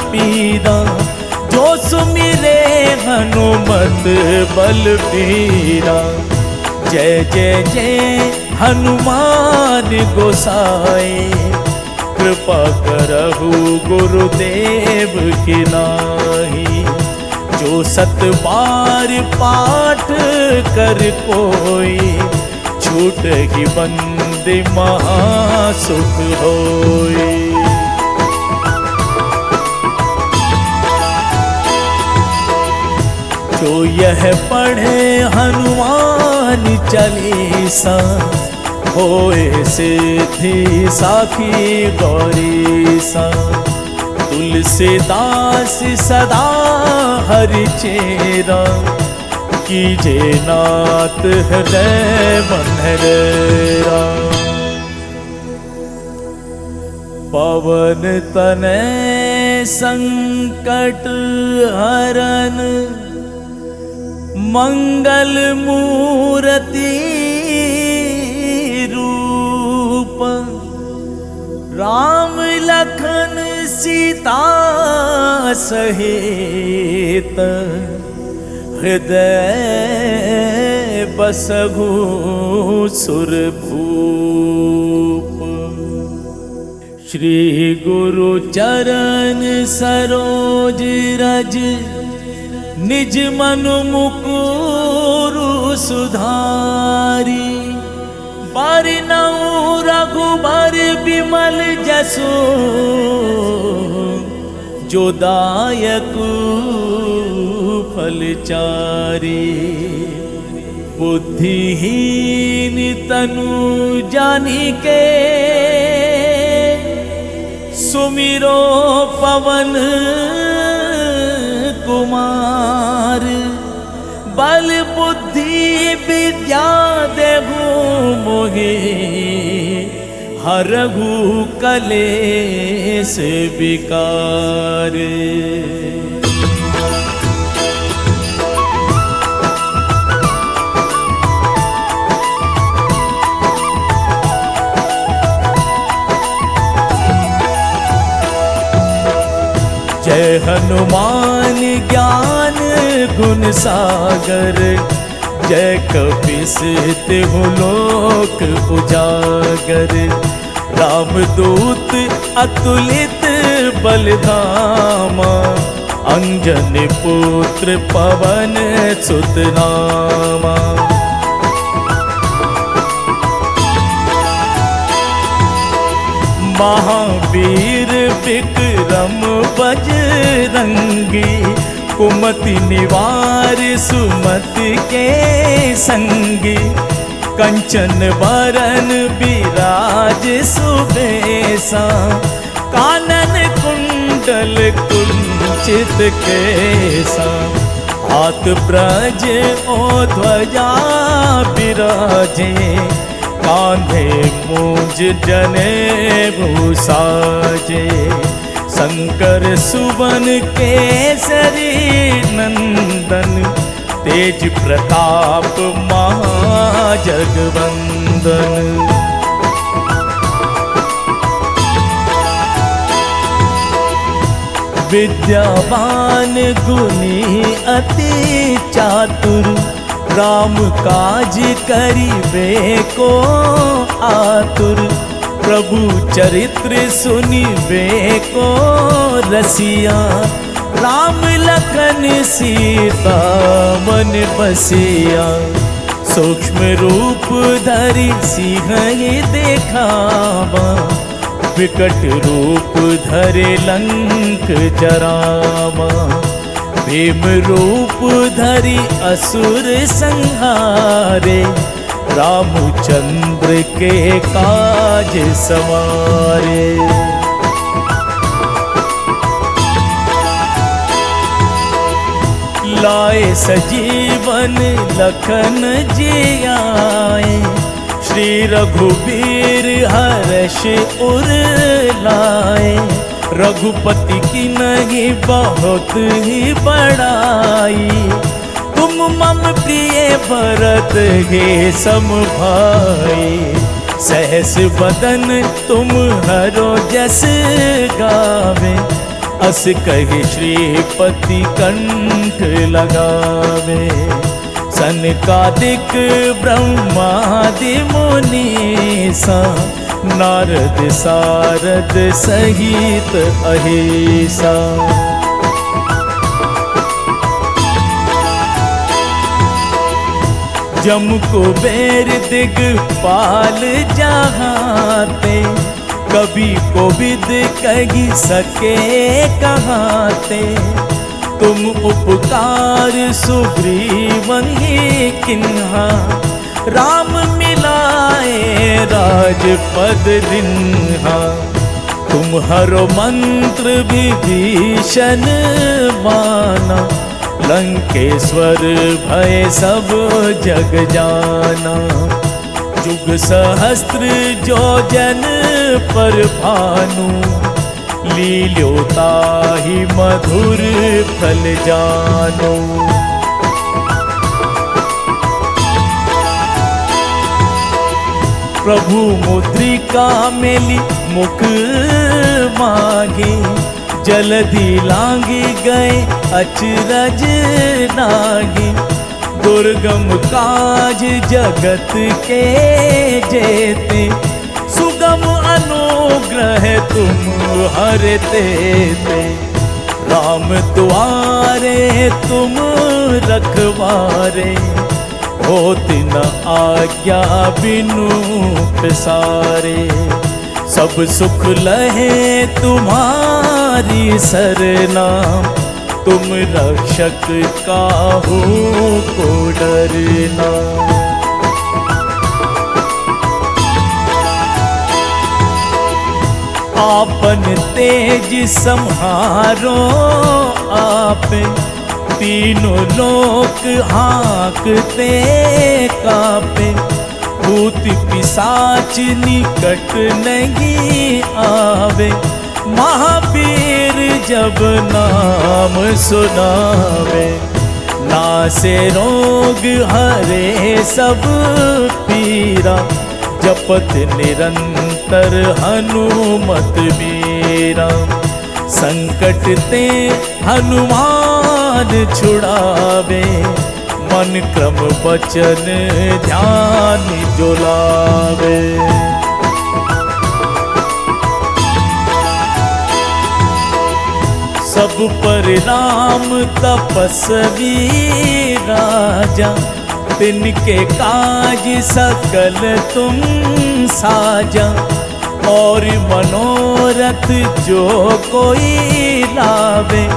S1: पीरा, जो सुमिरे हनुमत बलबीरा। जय जय जय हनुमान गोसाई, कृपा करहु गुरुदेव की नाई। जो सत बार पाठ कर कोई, छूट ही बंदी महासुख होई। जो यह पढ़े हनुमान चालीसा, होए सिद्धि साखी गौरीसा। तुलसीदास सदा हरि चेरा, कीजे नाथ हृदय बंधेरा। पवन तनय संकट हरन, मंगल मूर्ति रूप। राम लखन सीता सहित, हृदय बसहु सुरभूप। श्री गुरु चरण सरोज रज, निज मनु मुकुरु सुधारी। बरनउँ रघुबर बिमल जसु, जो दायकु फलचारी। बुद्धिहीन तनु जानिके, सुमिरो पवन कुमार। बल बुद्धि विद्या देहु मोहि, हरहु कलेश विकार। जय हनुमान ज्ञान गुण सागर, जय कपीस तिहु लोक उजागर। रामदूत अतुलित बलधामा, अंजनी पुत्र पवन सुत नामा। महावीर विक्रम बजरंगी, कुमति निवार सुमति के संगी। कंचन बरन विराज सुबेसा, कानन कुंडल कुंचित केसा। हाथ ब्रज ओ ध्वजा विराजे, कांधे मूंज जनेऊ साजे। शंकर सुवन केसरी नंदन, तेज प्रताप महाजगवंदन। विद्यावान गुणी अति चातुर, राम काज करिबे को आतुर। प्रभु चरित्र सुनिबे को रसिया, राम लखन सीता मन बसिया। सूक्ष्म रूप धरि सिंह देखावा, विकट रूप धरे लंक जरावा। भीम रूप धरि असुर संहारे, रामचंद्र के काज सवारे। लाए सजीवन लखन जी आए, श्री रघुबीर हर्ष उर लाए। रघुपति की नहीं बहुत ही बड़ाई, तुम मम प्रिय भरत हे सम भाई। सहस बदन तुम हरो जस गावे, अस कहि श्रीपति कंठ लगावे। सनकादिक ब्रह्मादि मुनीसा, नारद सारद सहित अहिसा। जम कुबेर दिगपाल जहाते, कभी कोविद कही सके कहाते। तुम उपकार सुग्रीवहि किन्हा, राम मिलाए राजपद दिन्हा। तुम हरो मंत्र विभीषण माना, लंकेश्वर भय सब जग जाना। जुग सहस्त्र जो जन पर भानु, लील्योता ही मधुर फल जानो। प्रभु मुद्रिका मेली मुख मागे, जलधि लांगी गए अचरज नागी। दुर्गम काज जगत के जेते, सुगम अनुग्रह तुम हरते ते। राम द्वारे तुम रखवारे, होत न आज्ञा बिनु पसारे। सब सुख लहे तुम्हारी सरना, तुम रक्षक काहू को डरना। आपन तेज सम्हारो आप, तीनों लोक हाँकते कापे। भूत पिशाच निकट नहीं आवे, महावीर जब नाम सुनावे। नासे रोग हरे सब पीरा, जपत निरंतर हनुमत वीरा। संकट ते हनुमान छुड़ावे, मन क्रम वचन ध्यान जो लावे। सब पर राम तपस्वी राजा, तिनके काज सकल तुम साजा। और मनोरथ जो कोई लावे,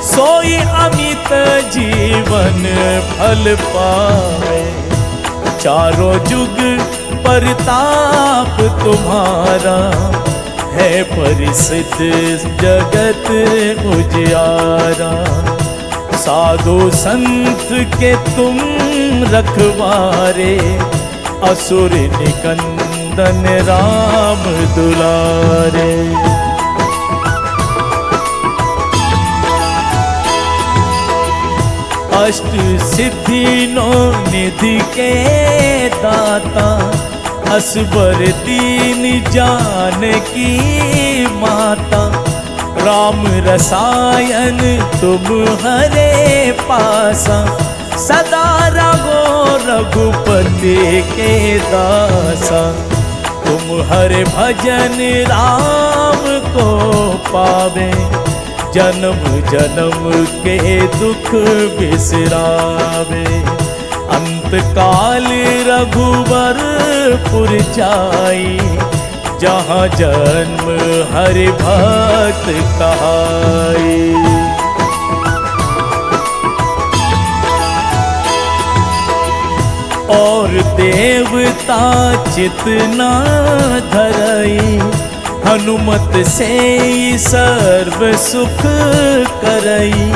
S1: सोई अमित जीवन फल पावे। चारों जुग परताप तुम्हारा, है परिसिद्ध जगत उजियारा। साधु संत के तुम रखवारे, असुर निकंदन राम दुलारे। अष्ट सिद्धि नौ निधि के दाता, असबर दीन जानकी माता। राम रसायन तुम्हारे पासा, सदा रहो रघुपति के दासा। तुम हरे भजन राम को पावे, जन्म जन्म के दुख बिसरावे। अंत काल रघुवरपुर जाई, जहाँ जन्म हरि भक्त कहाई। और देवता चित न धरई, हनुमत से सर्व सुख करई।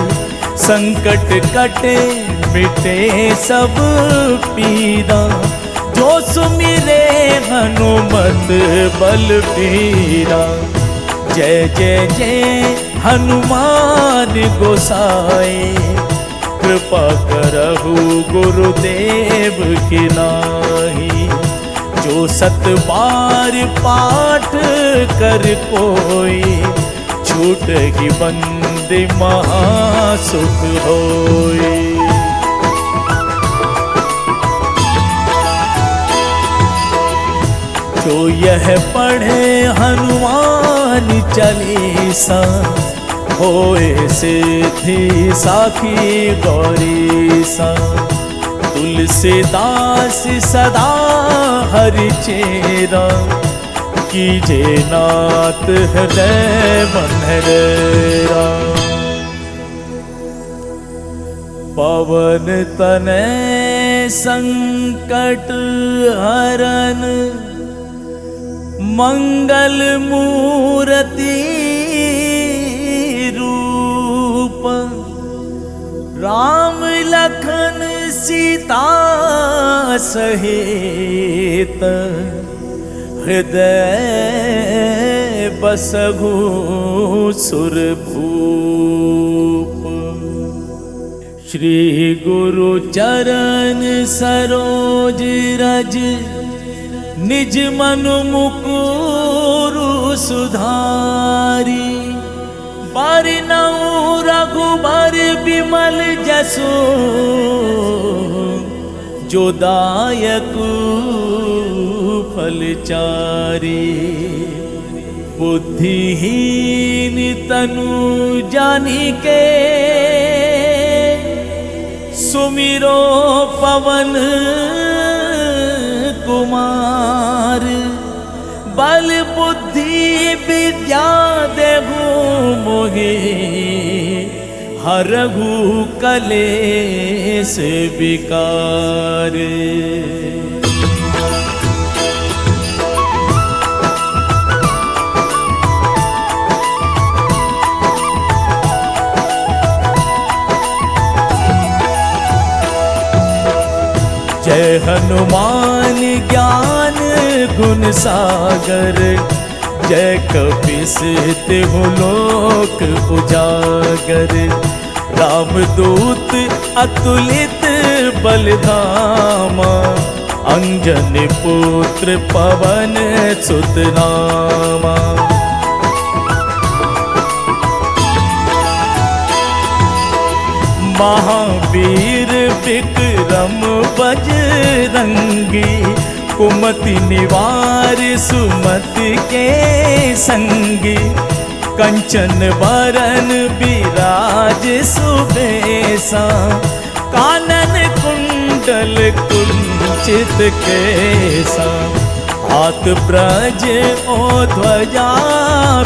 S1: संकट कटे मिटे सब पीरा, जो सुमिरे हनुमत बलबीरा। जय जय जय हनुमान गोसाई, कृपा करहु गुरुदेव की नाहि। जो सत बार पाठ कर कोई, छूट ही बंदे महासुख होई। जो यह पढ़े हनुमान चालीसा, होए सिद्धि साखी गौरीसा। तुलसीदास सदा हरि चेरा, कीजे नाथ हृदय मनहरा। पवन तनय संकट हरन, मंगल मूर्ति रूप। राम लखन सीता सहित, हृदय बसहु सुरभूप। श्री गुरु चरण सरोज रज, निज मनु मुकुरु सुधारी। बरनउँ रघुबर बिमल जसु, जो दायकु फलचारी। बुद्धिहीन तनु जानिके, सुमिरो पवन कुमार। बल बुद्धि विद्या देहु मोहे, हरहु कलेश विकार। जय हनुमान ज्ञान गुण सागर, जय कपीस तिहु लोक उजागर। रामदूत अतुलित बलधामा, अंजनी पुत्र पवन सुत नामा। महावीर विक्रम बजरंगी, कुमति निवार सुमति के संगी। कंचन बरन विराज सुबेसा, कानन कुंडल कुंचित केसा। हाथ ब्रज ओ ध्वजा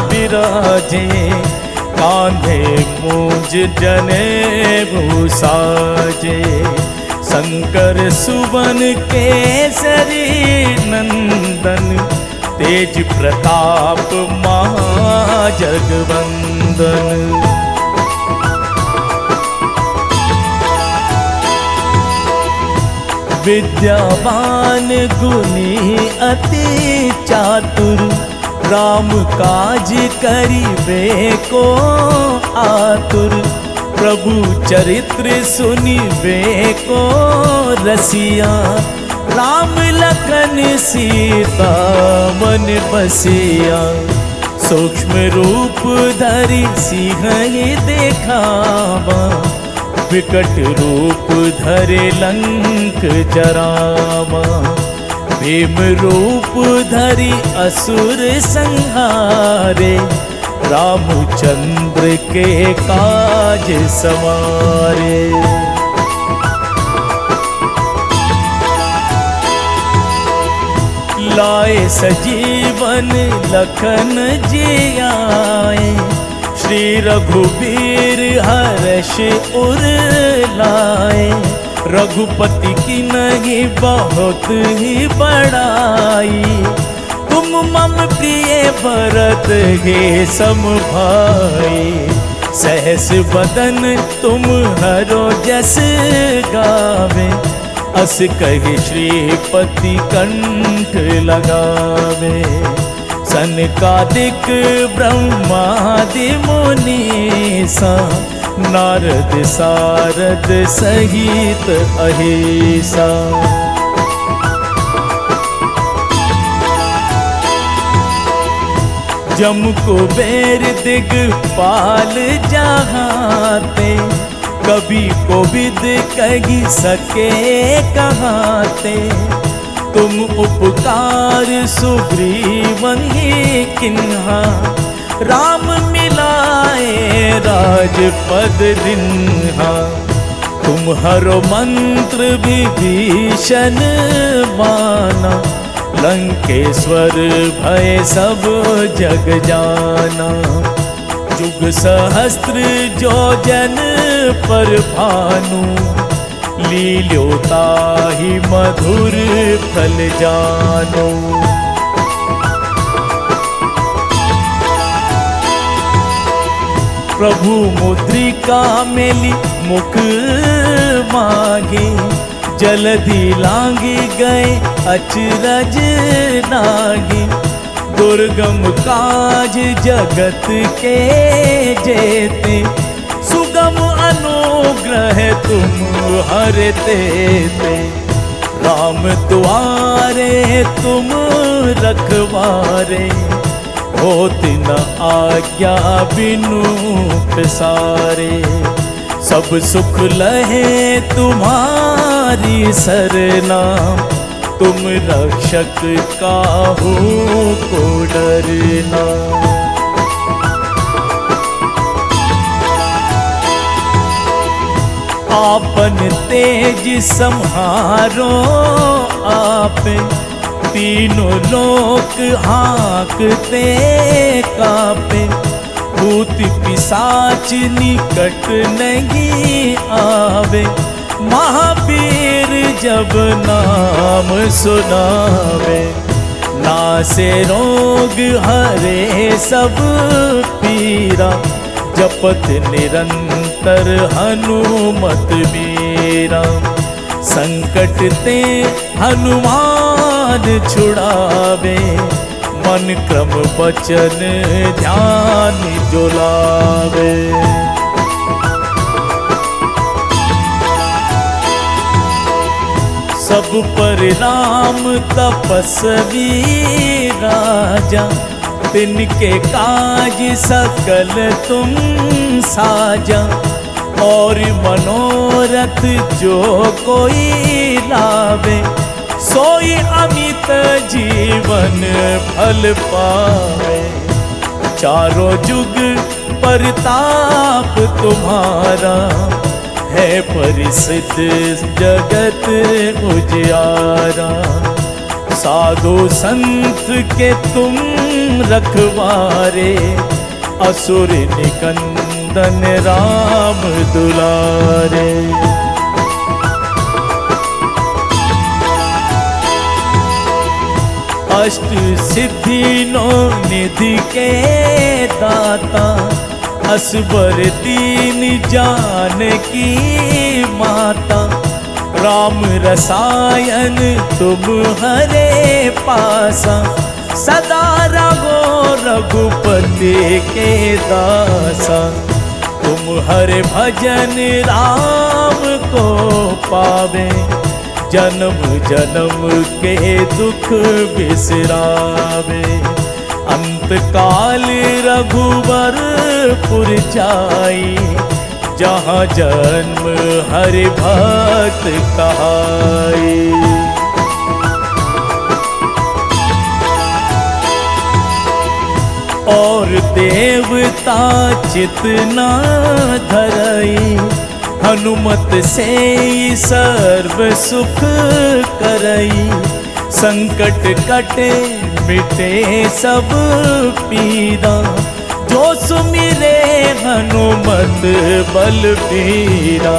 S1: विराजे, कांधे मूंज जनेऊ साजे। शंकर सुवन केसरी नंदन, तेज प्रताप महाजगवंदन। विद्यावान गुणी अति चातुर, राम काज करिबे को आतुर। प्रभु चरित्र सुनिबे को रसिया, राम लखन सीता मन बसिया। सूक्ष्म रूप धरि सिंह ही देखावा, विकट रूप धरे लंक जरावा। भीम रूप धरि असुर संहारे, रामचंद्र के काज सवारे। लाए सजीवन लखन जी आए, श्री रघुबीर हर्ष उर लाए। रघुपति की नहीं बहुत ही बड़ाई, तुम मम प्रिय भरत हे सम भाई। सहस बदन तुम हरो जस गावे, अस कहि श्रीपति कंठ लगावे। सनकादिक ब्रह्मादि मुनीसा, नारद सारद सहित अहिसा। जम कुबेर दिगपाल जहाते, कभी कोविद कही सके कहाते। तुम उपकार सुग्रीवहि किन्हा, राम मिलाए राजपद दिन्हा। तुम हरो मंत्र विभीषण माना, लंकेश्वर भय सब जग जाना। जुग सहस्त्र जो जन पर भानु, लील्योता ही मधुर फल जानो। प्रभु मुद्रिका मेली मुख मागे, जलधि लांगी गए अचरज नागी। दुर्गम काज जगत के जेते, सुगम अनुग्रह तुम हरते ते। राम द्वारे तुम रखवारे, होत न आज्ञा बिनु पसारे। सब सुख लहे तुम्हारी सरना, तुम रक्षक काहू को डरना। आपन तेज सम्हारो आप, तीनों लोक हाँकते कापे। भूत पिशाच निकट नहीं आवे, महावीर जब नाम सुनावे। नासे रोग हरे सब पीरा, जपत निरंतर हनुमत वीरा। संकट ते हनुमान छुड़ावे, मन क्रम वचन ध्यान जो लावे। सब पर राम तपस्वी राजा, तिनके काज सकल तुम साजा। और मनोरथ जो कोई लावे, सोई अमित जीवन फल पावे। चारों जुग परताप तुम्हारा, है परिसिद्ध जगत उजियारा। साधु संत के तुम रखवारे, असुर निकंदन राम दुलारे। अष्ट सिद्धि नौ निधि के दाता, असबर दीन जानकी माता। राम रसायन तुम हरे पासा, सदा रहो रघुपति के दासा। तुम हरे भजन राम को पावे, जन्म जन्म के दुख बिसरावे। अंत तत्काल रघुवरपुर जाई, जहाँ जन्म हरि भक्त कहाई। और देवता चित न धरई, हनुमत से सर्व सुख करई। संकट कटे मिटे सब पीरा, जो सुमिरे हनुमत बलबीरा।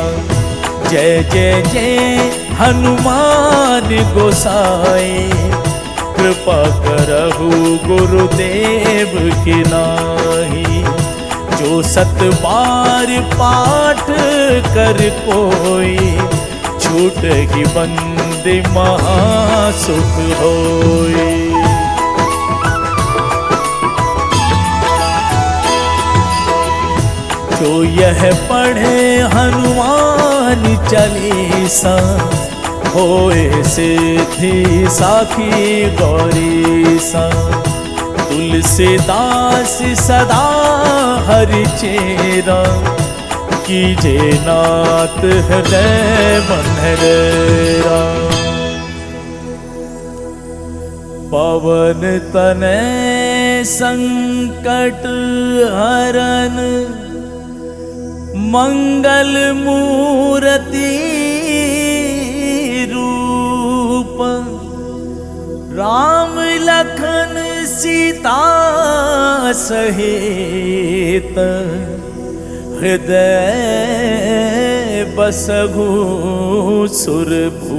S1: जय जय जय हनुमान गोसाई, कृपा करहु गुरुदेव की नाहि। जो सत बार पाठ कर कोई, छूट ही बंदे महासुख होई। जो यह पढ़े हनुमान चालीसा, होए सिद्धि साखी गौरीसा। तुलसीदास सदा हरि चेरा, कीजे नाथ हृदय मनहरा। पवन तनय संकट हरन, मंगल मूर्ति रूप। राम लखन सीता सहित, हृदय बसहु सुरभूप।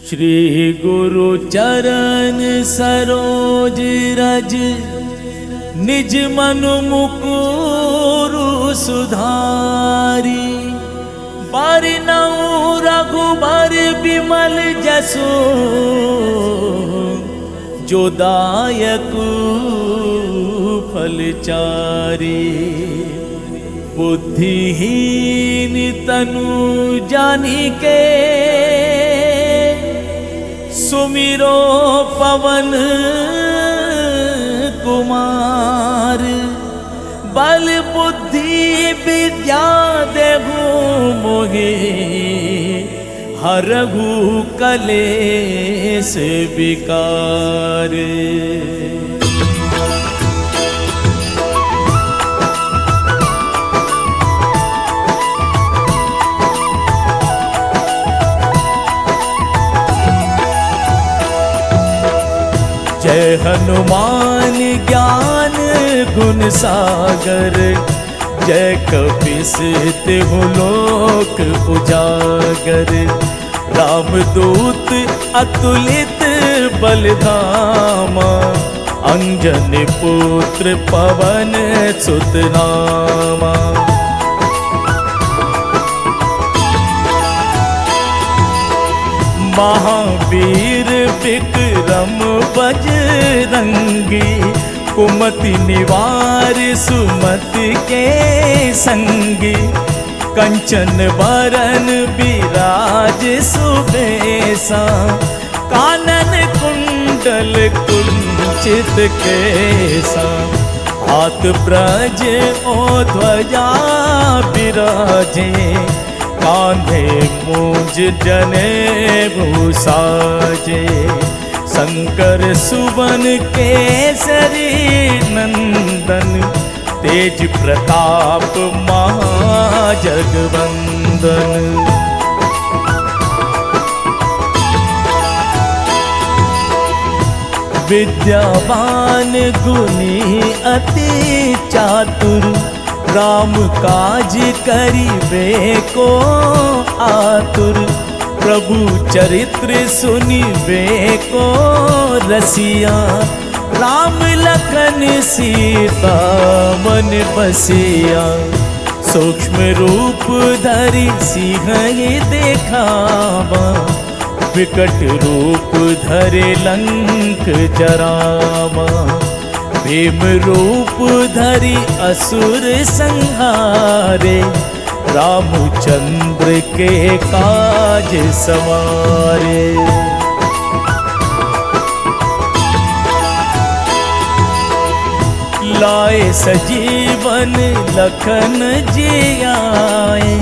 S1: श्री गुरु चरण सरोज रज, निज मनु मुकुरु सुधारी। बरनउँ रघुबर बिमल जसु, जो दायकु फलचारी। बुद्धिहीन तनु जानिके, सुमिरो पवन कुमार। बल बुद्धि विद्या देहु मोहे, हरहु कलेश विकार। जय हनुमान ज्ञान गुण सागर, जय कपीस तिहु लोक उजागर। रामदूत अतुलित बलधामा, अंजनी पुत्र पवन सुत नामा। महावीर विक्रम बजरंगी, कुमति निवार सुमति के संगी। कंचन बरन विराज सुबेसा, कानन कुंडल कुंचित केसा। हाथ ब्रज ओ ध्वजा विराजे, कांधे मूंज जनेऊ साजे। शंकर सुवन केसरी नंदन, तेज प्रताप महाजगवंदन। विद्यावान गुणी अति चातुर, राम काज करिबे को आतुर। प्रभु चरित्र सुनिबे को रसिया, राम लखन सीता मन बसिया। सूक्ष्म रूप धरि सिंह देखावा, विकट रूप धरे लंक जरावा। भीम रूप धरि असुर संहारे, रामचंद्र के काज सवारे। लाए सजीवन लखन जियाए,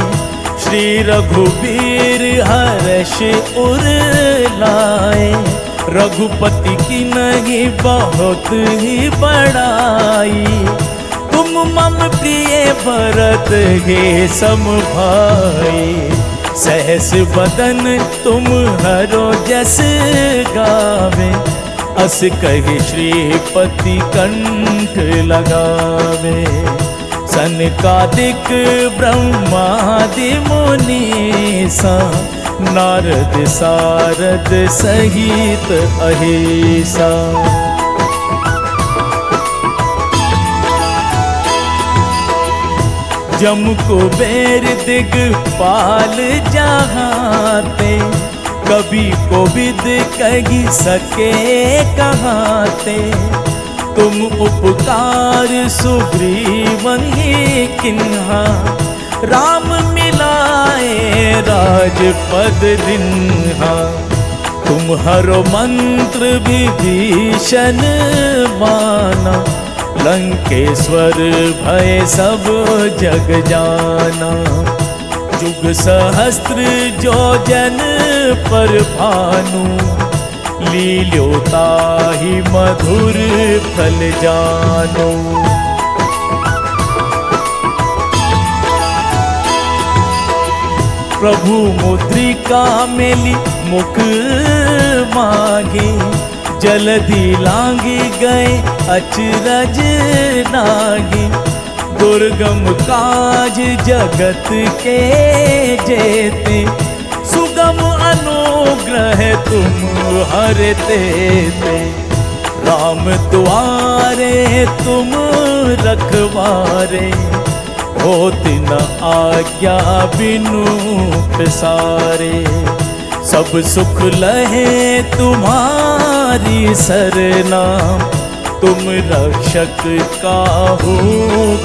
S1: श्री रघुबीर हर्ष उर लाए। रघुपति की नहीं बहुत ही बड़ाई, तुम मम प्रिय भरत हे सम भाई। सहस बदन तुम हरो जस गावे, अस कहि श्रीपति कंठ लगावे। सनकादिक ब्रह्मादि मुनीसा, नारद सारद सहित अहिसा। जम कुबेर दिगपाल जहाते, कभी कोविद कही सके कहाते। तुम उपकार सुग्रीवन ही किन्हा, राम मिलाए राजपद दिन्हा। तुम हरो मंत्र विभीषण माना, लंकेश्वर भय सब जग जाना। जुग सहस्त्र जो जन पर भानु, लील्योता ही मधुर फल जानो। प्रभु मुद्रिका मेली मुख मागे, जलधि लांगी गए अचरज नागी। दुर्गम काज जगत के जेते, सुगम अनुग्रह तुम हरते ते। राम द्वारे तुम रखवारे, होत न आज्ञा बिनु पसारे। सब सुख लहे तुम्हारी सरना, तुम रक्षक काहू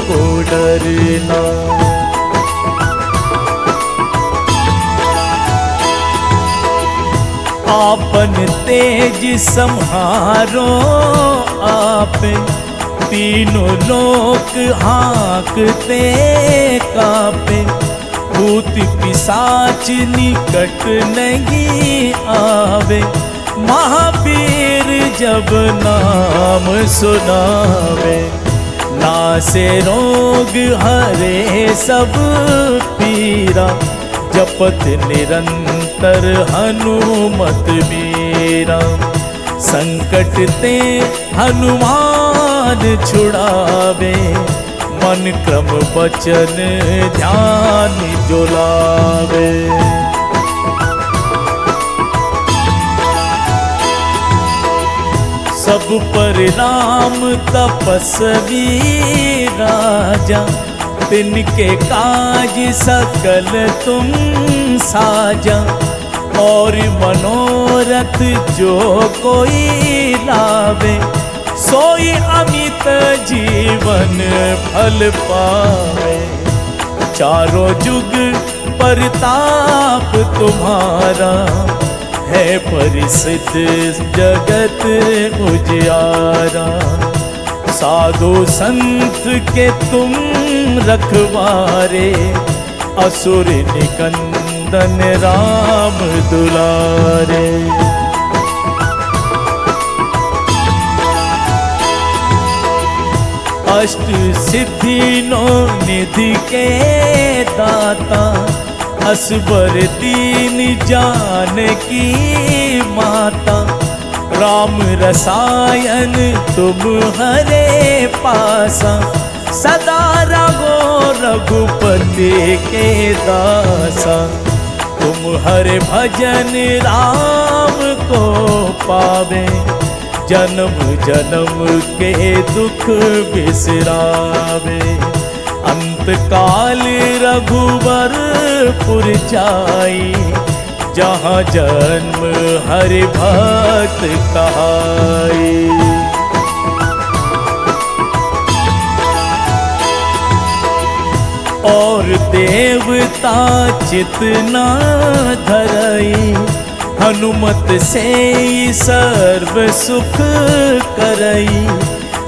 S1: को डरना। आपन तेज सम्हारो आप, तीनों लोक हाँकते कापे। भूत पिशाच निकट नहीं आवे, महावीर जब नाम सुनावे। नासे रोग हरे सब पीरा, जपत निरंतर हनुमत वीरा। संकट ते हनुमान छुड़ावे, मन क्रम वचन ध्यान जो लावे। सब पर राम तपस्वी राजा, तिनके काज सकल तुम साजा। और मनोरथ जो कोई लावे, सोई अमित जीवन फल पावे। चारों जुग परताप तुम्हारा, है परिसिद्ध जगत उजियारा। साधु संत के तुम रखवारे, असुर निकंदन राम दुलारे। अष्ट सिद्धि नौ निधि के दाता, असबर दीन जानकी माता। राम रसायन तुम हरे पासा, सदा रहो रघुपति के दासा। तुम हरे भजन राम को पावे, जन्म जन्म के दुख बिसरावे। अंत काल रघुवर पुर जाई, जहाँ जन्म हरि भक्त कहाई। और देवता चित न धरई, हनुमत से सर्व सुख करई।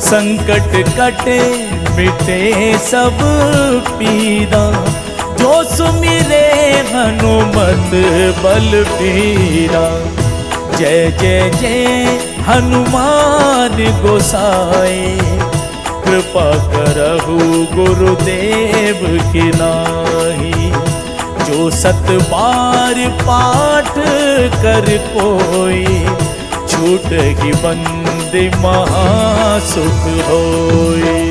S1: संकट कटे मिटे सब पीरा, जो सुमिरे हनुमत बलबीरा। जय जय जय हनुमान गोसाई, कृपा करहु गुरुदेव की नाहि। जो सत बार पाठ कर कोई, छूट ही बंद महासुख होई।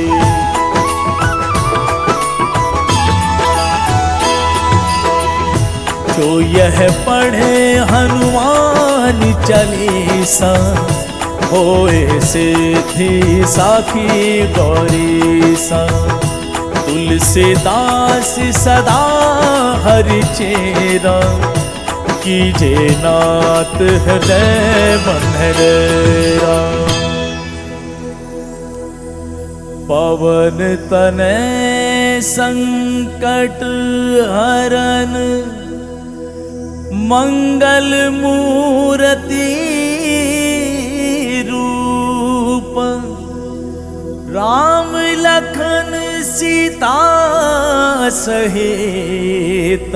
S1: जो यह पढ़े हनुमान चालीसा, होए सिद्धि साखी गौरीसा। तुलसीदास सदा हरि चेरा, कीजे नाथ हृदय मनहरा। पवन तनय संकट हरन, मंगल मूर्ति रूप। राम लखन सीता सहित,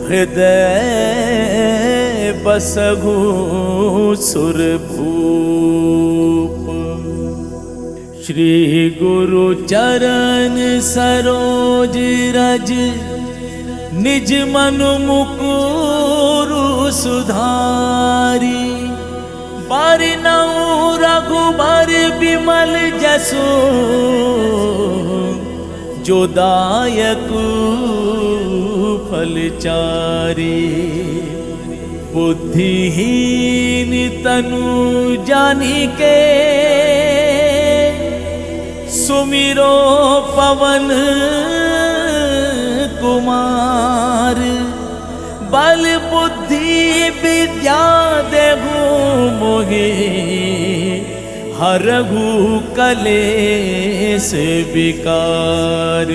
S1: हृदय बसहु सुरभूप। श्री गुरु चरण सरोज रज, निज मनु मुकुरु सुधारी। बरनउँ रघुबर बिमल जसु, जो दायकु फलचारी। बुद्धिहीन तनु जानिके, सुमिरो पवन कुमार। बल बुद्धि विद्या देहु मोहे, हरहु कलेश विकार।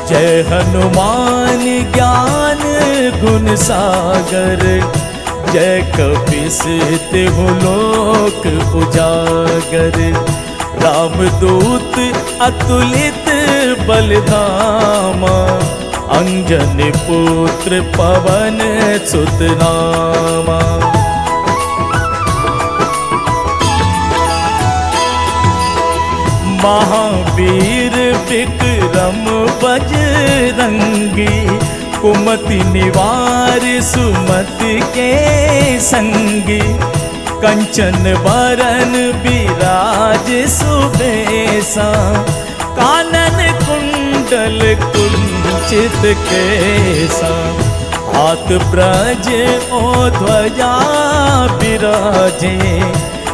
S1: जय हनुमान ज्ञान गुण सागर, जय कपीस तिहु लोक उजागर। रामदूत अतुलित बलधामा, अंजन पुत्र पवन सुत नामा। महावीर विक्रम बजरंगी, कुमति निवार सुमति के संगी। कंचन बरन विराज सुबेसा, कानन कुंडल कुंचित केसा। हाथ ब्रज ओ ध्वजा विराजे,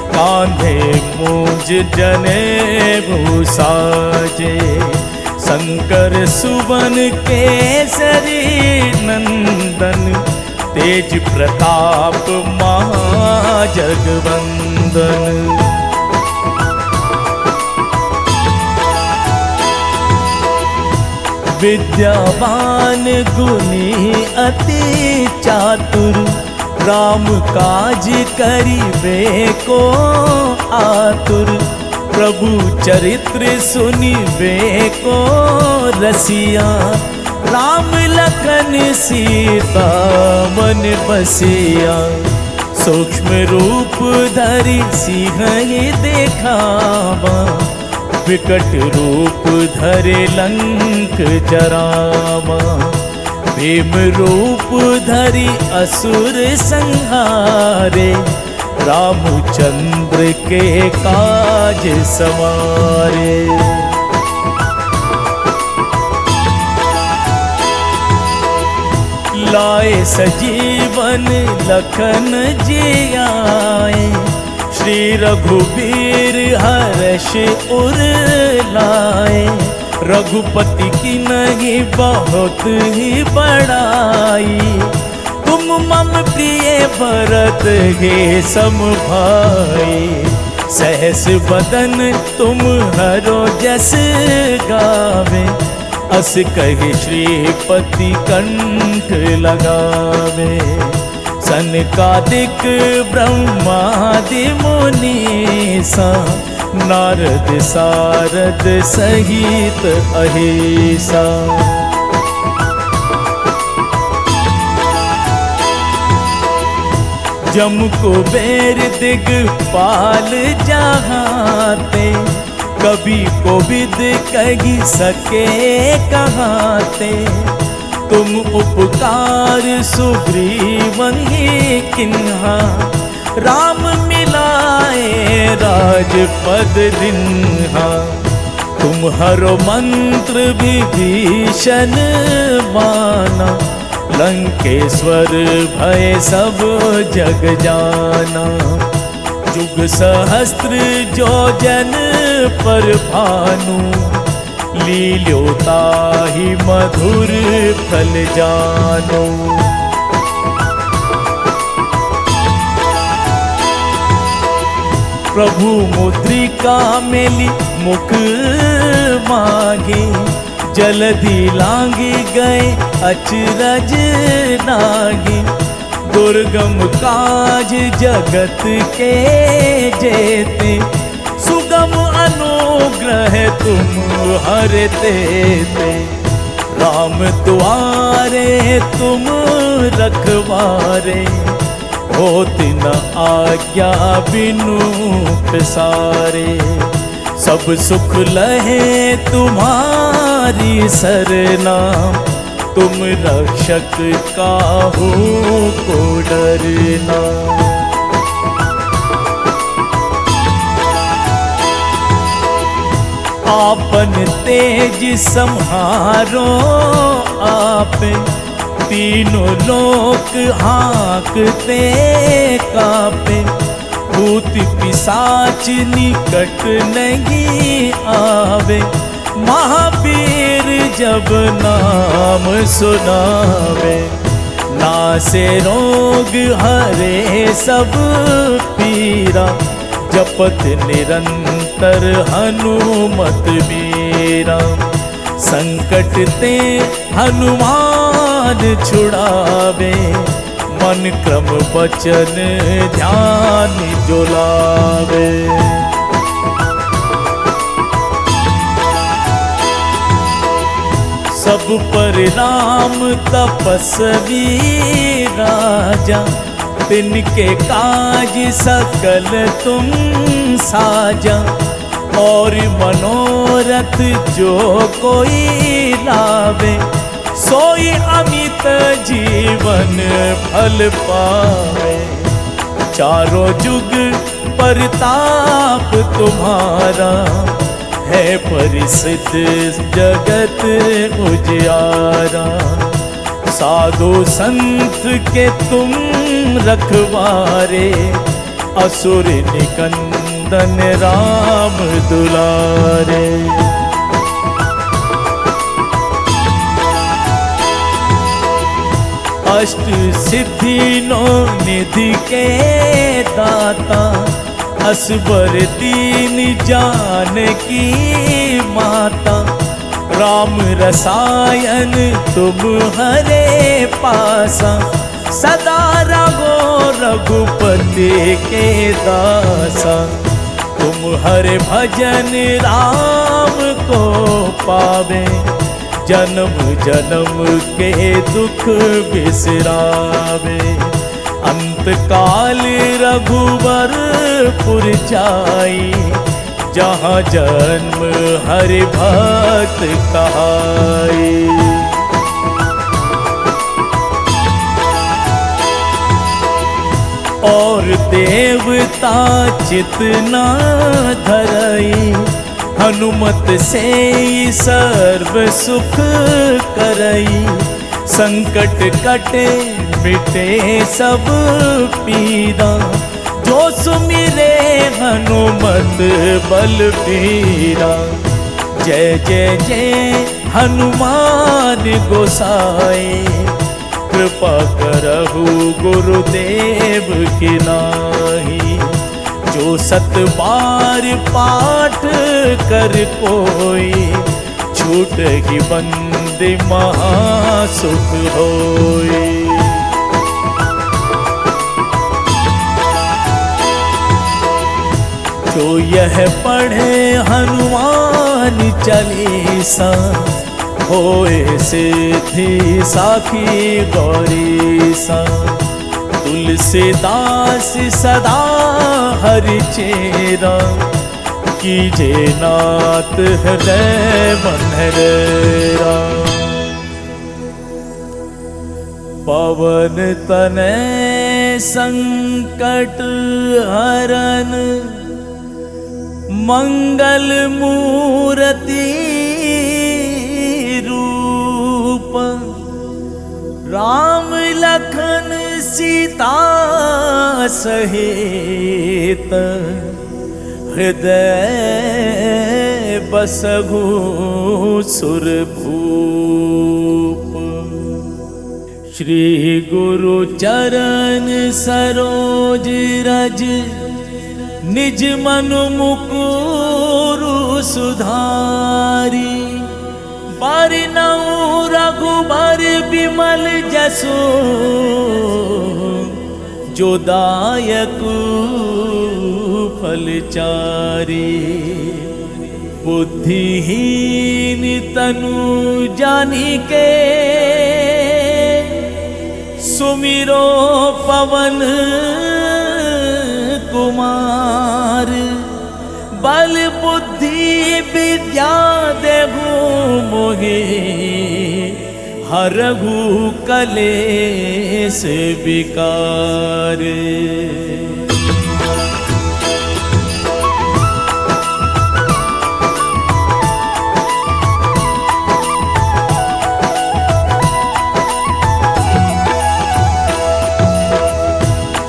S1: कांधे मूंज जनेऊ साजे। शंकर सुवन केसरी नंदन, तेज प्रताप महाजगवंदन। विद्यावान गुणी अति चातुर, राम काज करिबे को आतुर। प्रभु चरित्र सुनिबे को रसिया, राम लखन सीता मन बसिया। सूक्ष्म रूप धरि सिंह देखावा, विकट रूप धरे लंक जरावा। भीम रूप धरि असुर संहारे, रामचंद्र के काज सवारे। लाए सजीवन लखन जियाए, श्री रघुबीर हर्ष उर लाए। रघुपति की नहीं बहुत ही बड़ाई, तुम मम प्रिय भरत हे सम भाई। सहस बदन तुम हरो जस गावे, अस कहि श्रीपति कंठ लगावे। सनकादिक ब्रह्मादि मुनीसा, नारद सारद सहित अहिसा। जम कुबेर दिगपाल जहाते, कभी कोविद कही सके कहाते। तुम उपकार सुग्रीवहि किन्हा, राम मिलाए राजपद दिन्हा। तुम हरो मंत्र विभीषण माना, लंकेश्वर भय सब जग जाना। जुग सहस्त्र जो जन पर भानु, लील्यो ताहि मधुर फल जानो। प्रभु मुद्रिका मेली मुख मागे, जलधि लांगी गए अचरज नागी। दुर्गम काज जगत के जेते, सुगम अनुग्रह तुम हरते ते। राम द्वारे तुम रखवारे, होति न आज्ञा बिनु पसारे। सब सुख लहे तुम्हारी सरना, तुम रक्षक काहू को डरना। आपन तेज सम्हारो आपे, तीनों लोक हाँकते कापे। भूत पिशाच निकट नहीं आवे, महावीर जब नाम सुनावे। नासे रोग हरे सब पीरा, जपत निरंतर हनुमत वीरा। संकट ते हनुमान छुड़ावे, मन क्रम वचन ध्यान जो लावे। सब पर राम तपस्वी राजा, तिनके काज सकल तुम साजा। और मनोरथ जो कोई लावे, सोई अमित जीवन फल पावे। चारों जुग परताप तुम्हारा, है परिसिद्ध जगत उजियारा। साधु संत के तुम रखवारे, असुर निकंदन राम दुलारे। अष्ट सिद्धि नौ निधि के दाता, असबर दीन जानकी माता। राम रसायन तुम हरे पासा, सदा रहो रघुपति के दासा। तुम हरे भजन राम को पावे, जन्म जन्म के दुख बिसरावे। अंत काल रघुवरपुर जाई, जहाँ जन्म हरि भक्त कहाई। और देवता चित न धरई, हनुमत से सर्व सुख करई। संकट कटे मिटे सब पीरा, जो सुमिरे हनुमत बलबीरा। जय जय जय हनुमान गोसाई, कृपा करहु गुरुदेव की नाहि। जो 7 बार पाठ कर कोई, छूट ही बंद महासुख होई। जो यह पढ़े हनुमान चालीसा, होए सिद्धि साखी गौरीसा। तुलसीदास सदा हरि चेरा, कीजे नाथ हृदय मन हेरा। पवन तनय संकट हरन, मंगल मूर्ति रूप। राम लखन सीता सहित, हृदय बसहु सुरभूप। श्री गुरु चरण सरोज रज, निज मनु मुकुरु सुधारी। बरनउँ रघुबर बिमल जसु, जो दायकु फलचारी। बुद्धिहीन तनु जानिके, सुमिरो पवन कुमार। बल बुद्धि विद्या देहु मोहे, हरहु कलेश विकार।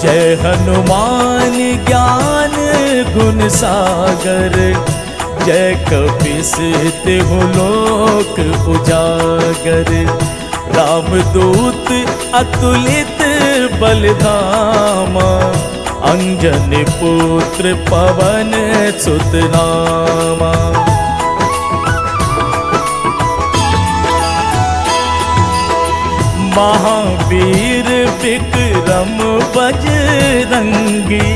S1: जय हनुमान ज्ञान गुण सागर, जय कपीस तिहु लोक उजागर। रामदूत अतुलित बलधामा, अंजन पुत्र पवन सुत नामा। महावीर विक्रम बजरंगी,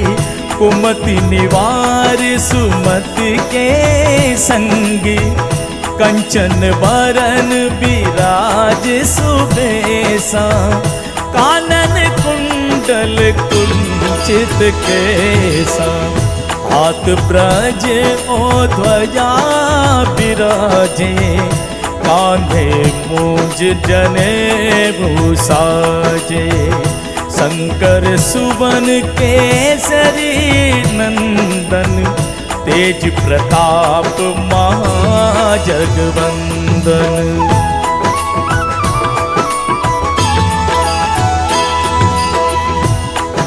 S1: कुमति निवार सुमति के संगी। कंचन बरन विराज सुबेसा, कानन कुंडल कुंचित केसा। हाथ ब्रज ओ ध्वजा विराजे, कान्धे मूंज जनेऊ साजे। शंकर सुवन केसरी नंदन, तेज प्रताप महाजगवंदन।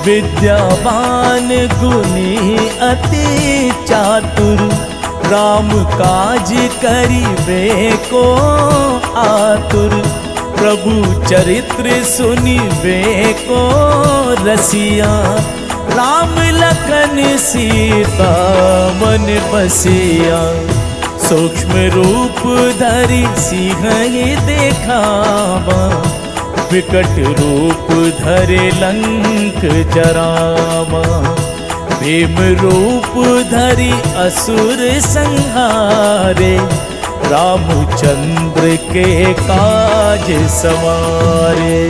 S1: विद्यावान गुणी अति चातुर, राम काज करिबे को आतुर। प्रभु चरित्र सुनिबे को रसिया, राम लखन सीता मन बसिया। सूक्ष्म रूप धरि सिंह देखावा, विकट रूप धरे लंक जरावा। भीम रूप धरि असुर संहारे, रामचंद्र के काज सवारे।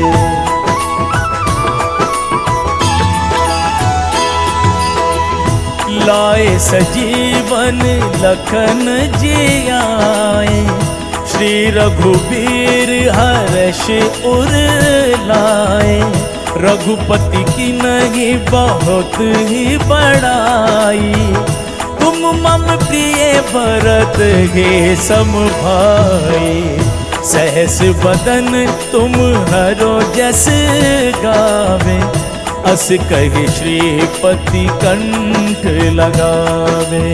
S1: लाए सजीवन लखन जियाए, श्री रघुबीर हर्ष उर लाए। रघुपति की नहीं बहुत ही बड़ाई, तुम मम प्रिय भरत हे सम भाई। सहस बदन तुम हरो जस गावे, अस कहि श्रीपति कंठ लगावे।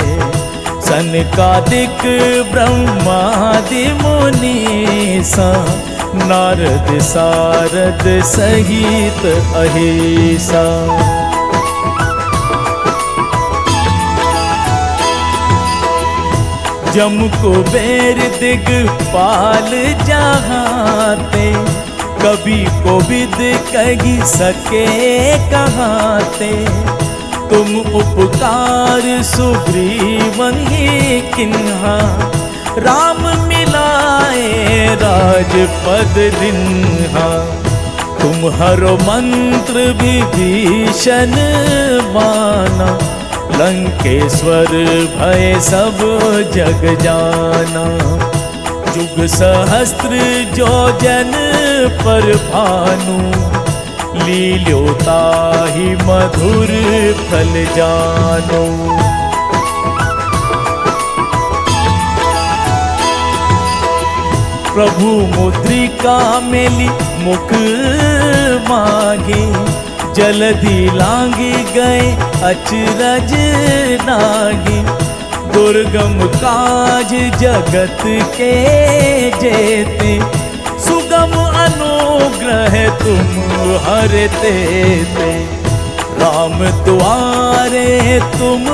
S1: सनकादिक ब्रह्मादि मुनीसा, नारद सारद सहित अहिसा। जम कुबेर दिगपाल जहाते, कभी कोविद कही सके कहाते। तुम उपकार सुग्रीवन ही किन्हा, राम मिलाए राजपद दिन्हा। तुम हरो मंत्र विभीषण माना, लंकेश्वर भय सब जग जाना। जुग सहस्त्र जो जन पर भानु, लील्यो ताहि मधुर फल जानो। प्रभु मुद्रिका मेली मुख मांगे, जलधि लांगी गए अचरज नागी। दुर्गम काज जगत के जेते, सुगम अनुग्रह तुम हरते ते। राम द्वारे तुम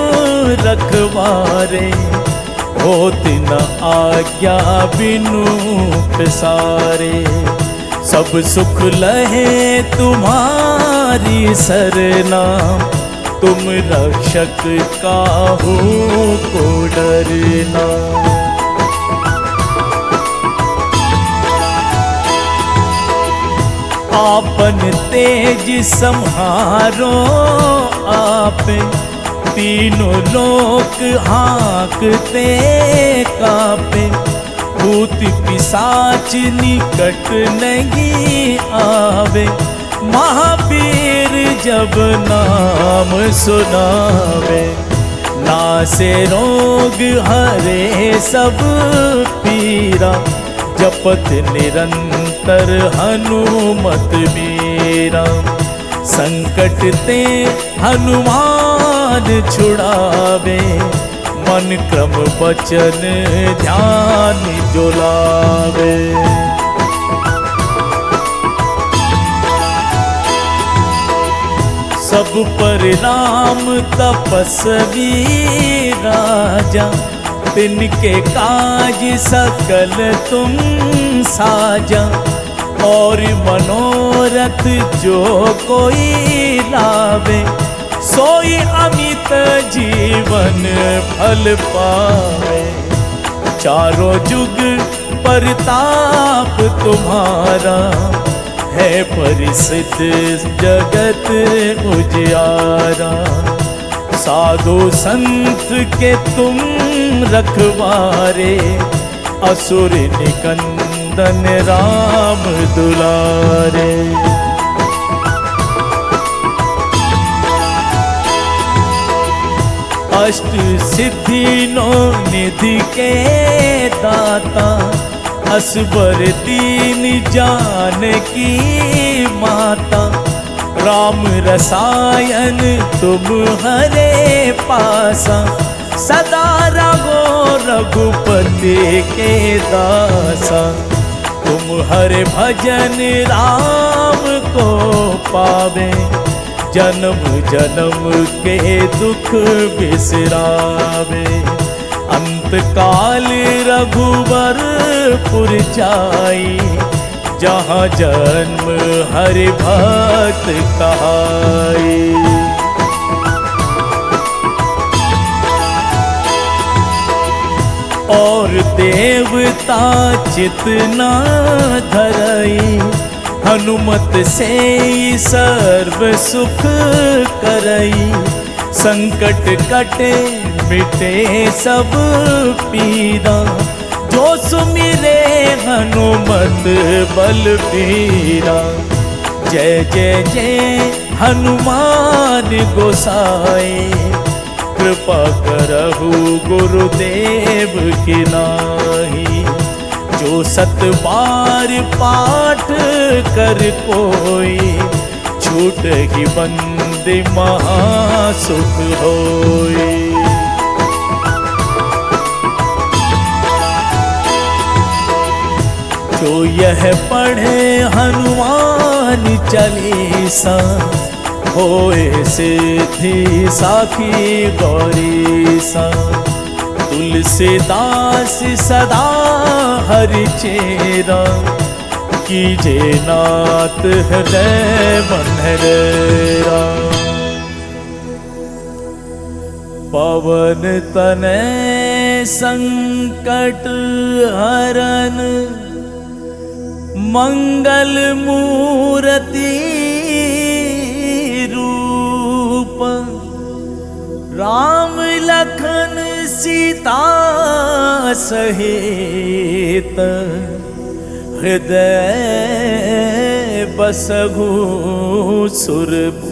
S1: रखवारे, होत न आज्ञा बिनु प्रसारे। सब सुख लहे तुम्हारी सरना, तुम रक्षक काहू को डरना। आपन तेज सम्हारो आपे, तीनों लोक हाँकते कापे। भूत पिशाच निकट नहीं आवे, महावीर जब नाम सुनावे। नासे रोग हरे सब पीरा, जपत निरंतर हनुमत मीरा। संकट ते हनुमान छुड़ावे, मन क्रम वचन ध्यान जो लावे। सब पर राम तपस्वी राजा, तिनके काज सकल तुम साजा। और मनोरथ जो कोई लावे, सोई अमित जीवन फल पावे। चारों जुग परताप तुम्हारा, है परिसिद्ध जगत उजियारा। साधु संत के तुम रखवारे, असुर निकंदन राम दुलारे। अष्ट सिद्धि नौ निधि के दाता, असबर दीन जानकी माता। राम रसायन तुम हरे पासा, सदा रहो रघुपति के दासा। तुम हरे भजन राम को पावे, जन्म जन्म के दुख बिसरावे। अंत काल रघुवर पुर जाई, जहाँ जन्म हरि भक्त कहाई। और देवता चितना धरई, हनुमत से सर्व सुख करई। संकट कटे मिटे सब पीरा, जो सुमिरे हनुमत बलबीरा। जय जय जय हनुमान गोसाई, कृपा करहु गुरुदेव की नाहि। जो सत बार पाठ कर कोई, छूट ही बंदे महासुख होई। जो यह पढ़े हनुमान चालीसा, होए सिद्धि साखी गौरीसा। तुलसीदास सदा हरि चेरा, कीजे नाथ हृदय बंधरेरा। पवन तनय संकट हरन, मंगल मूर्ति रूप, राम लखन सीता सहित, हृदय बसहु सुरभूप।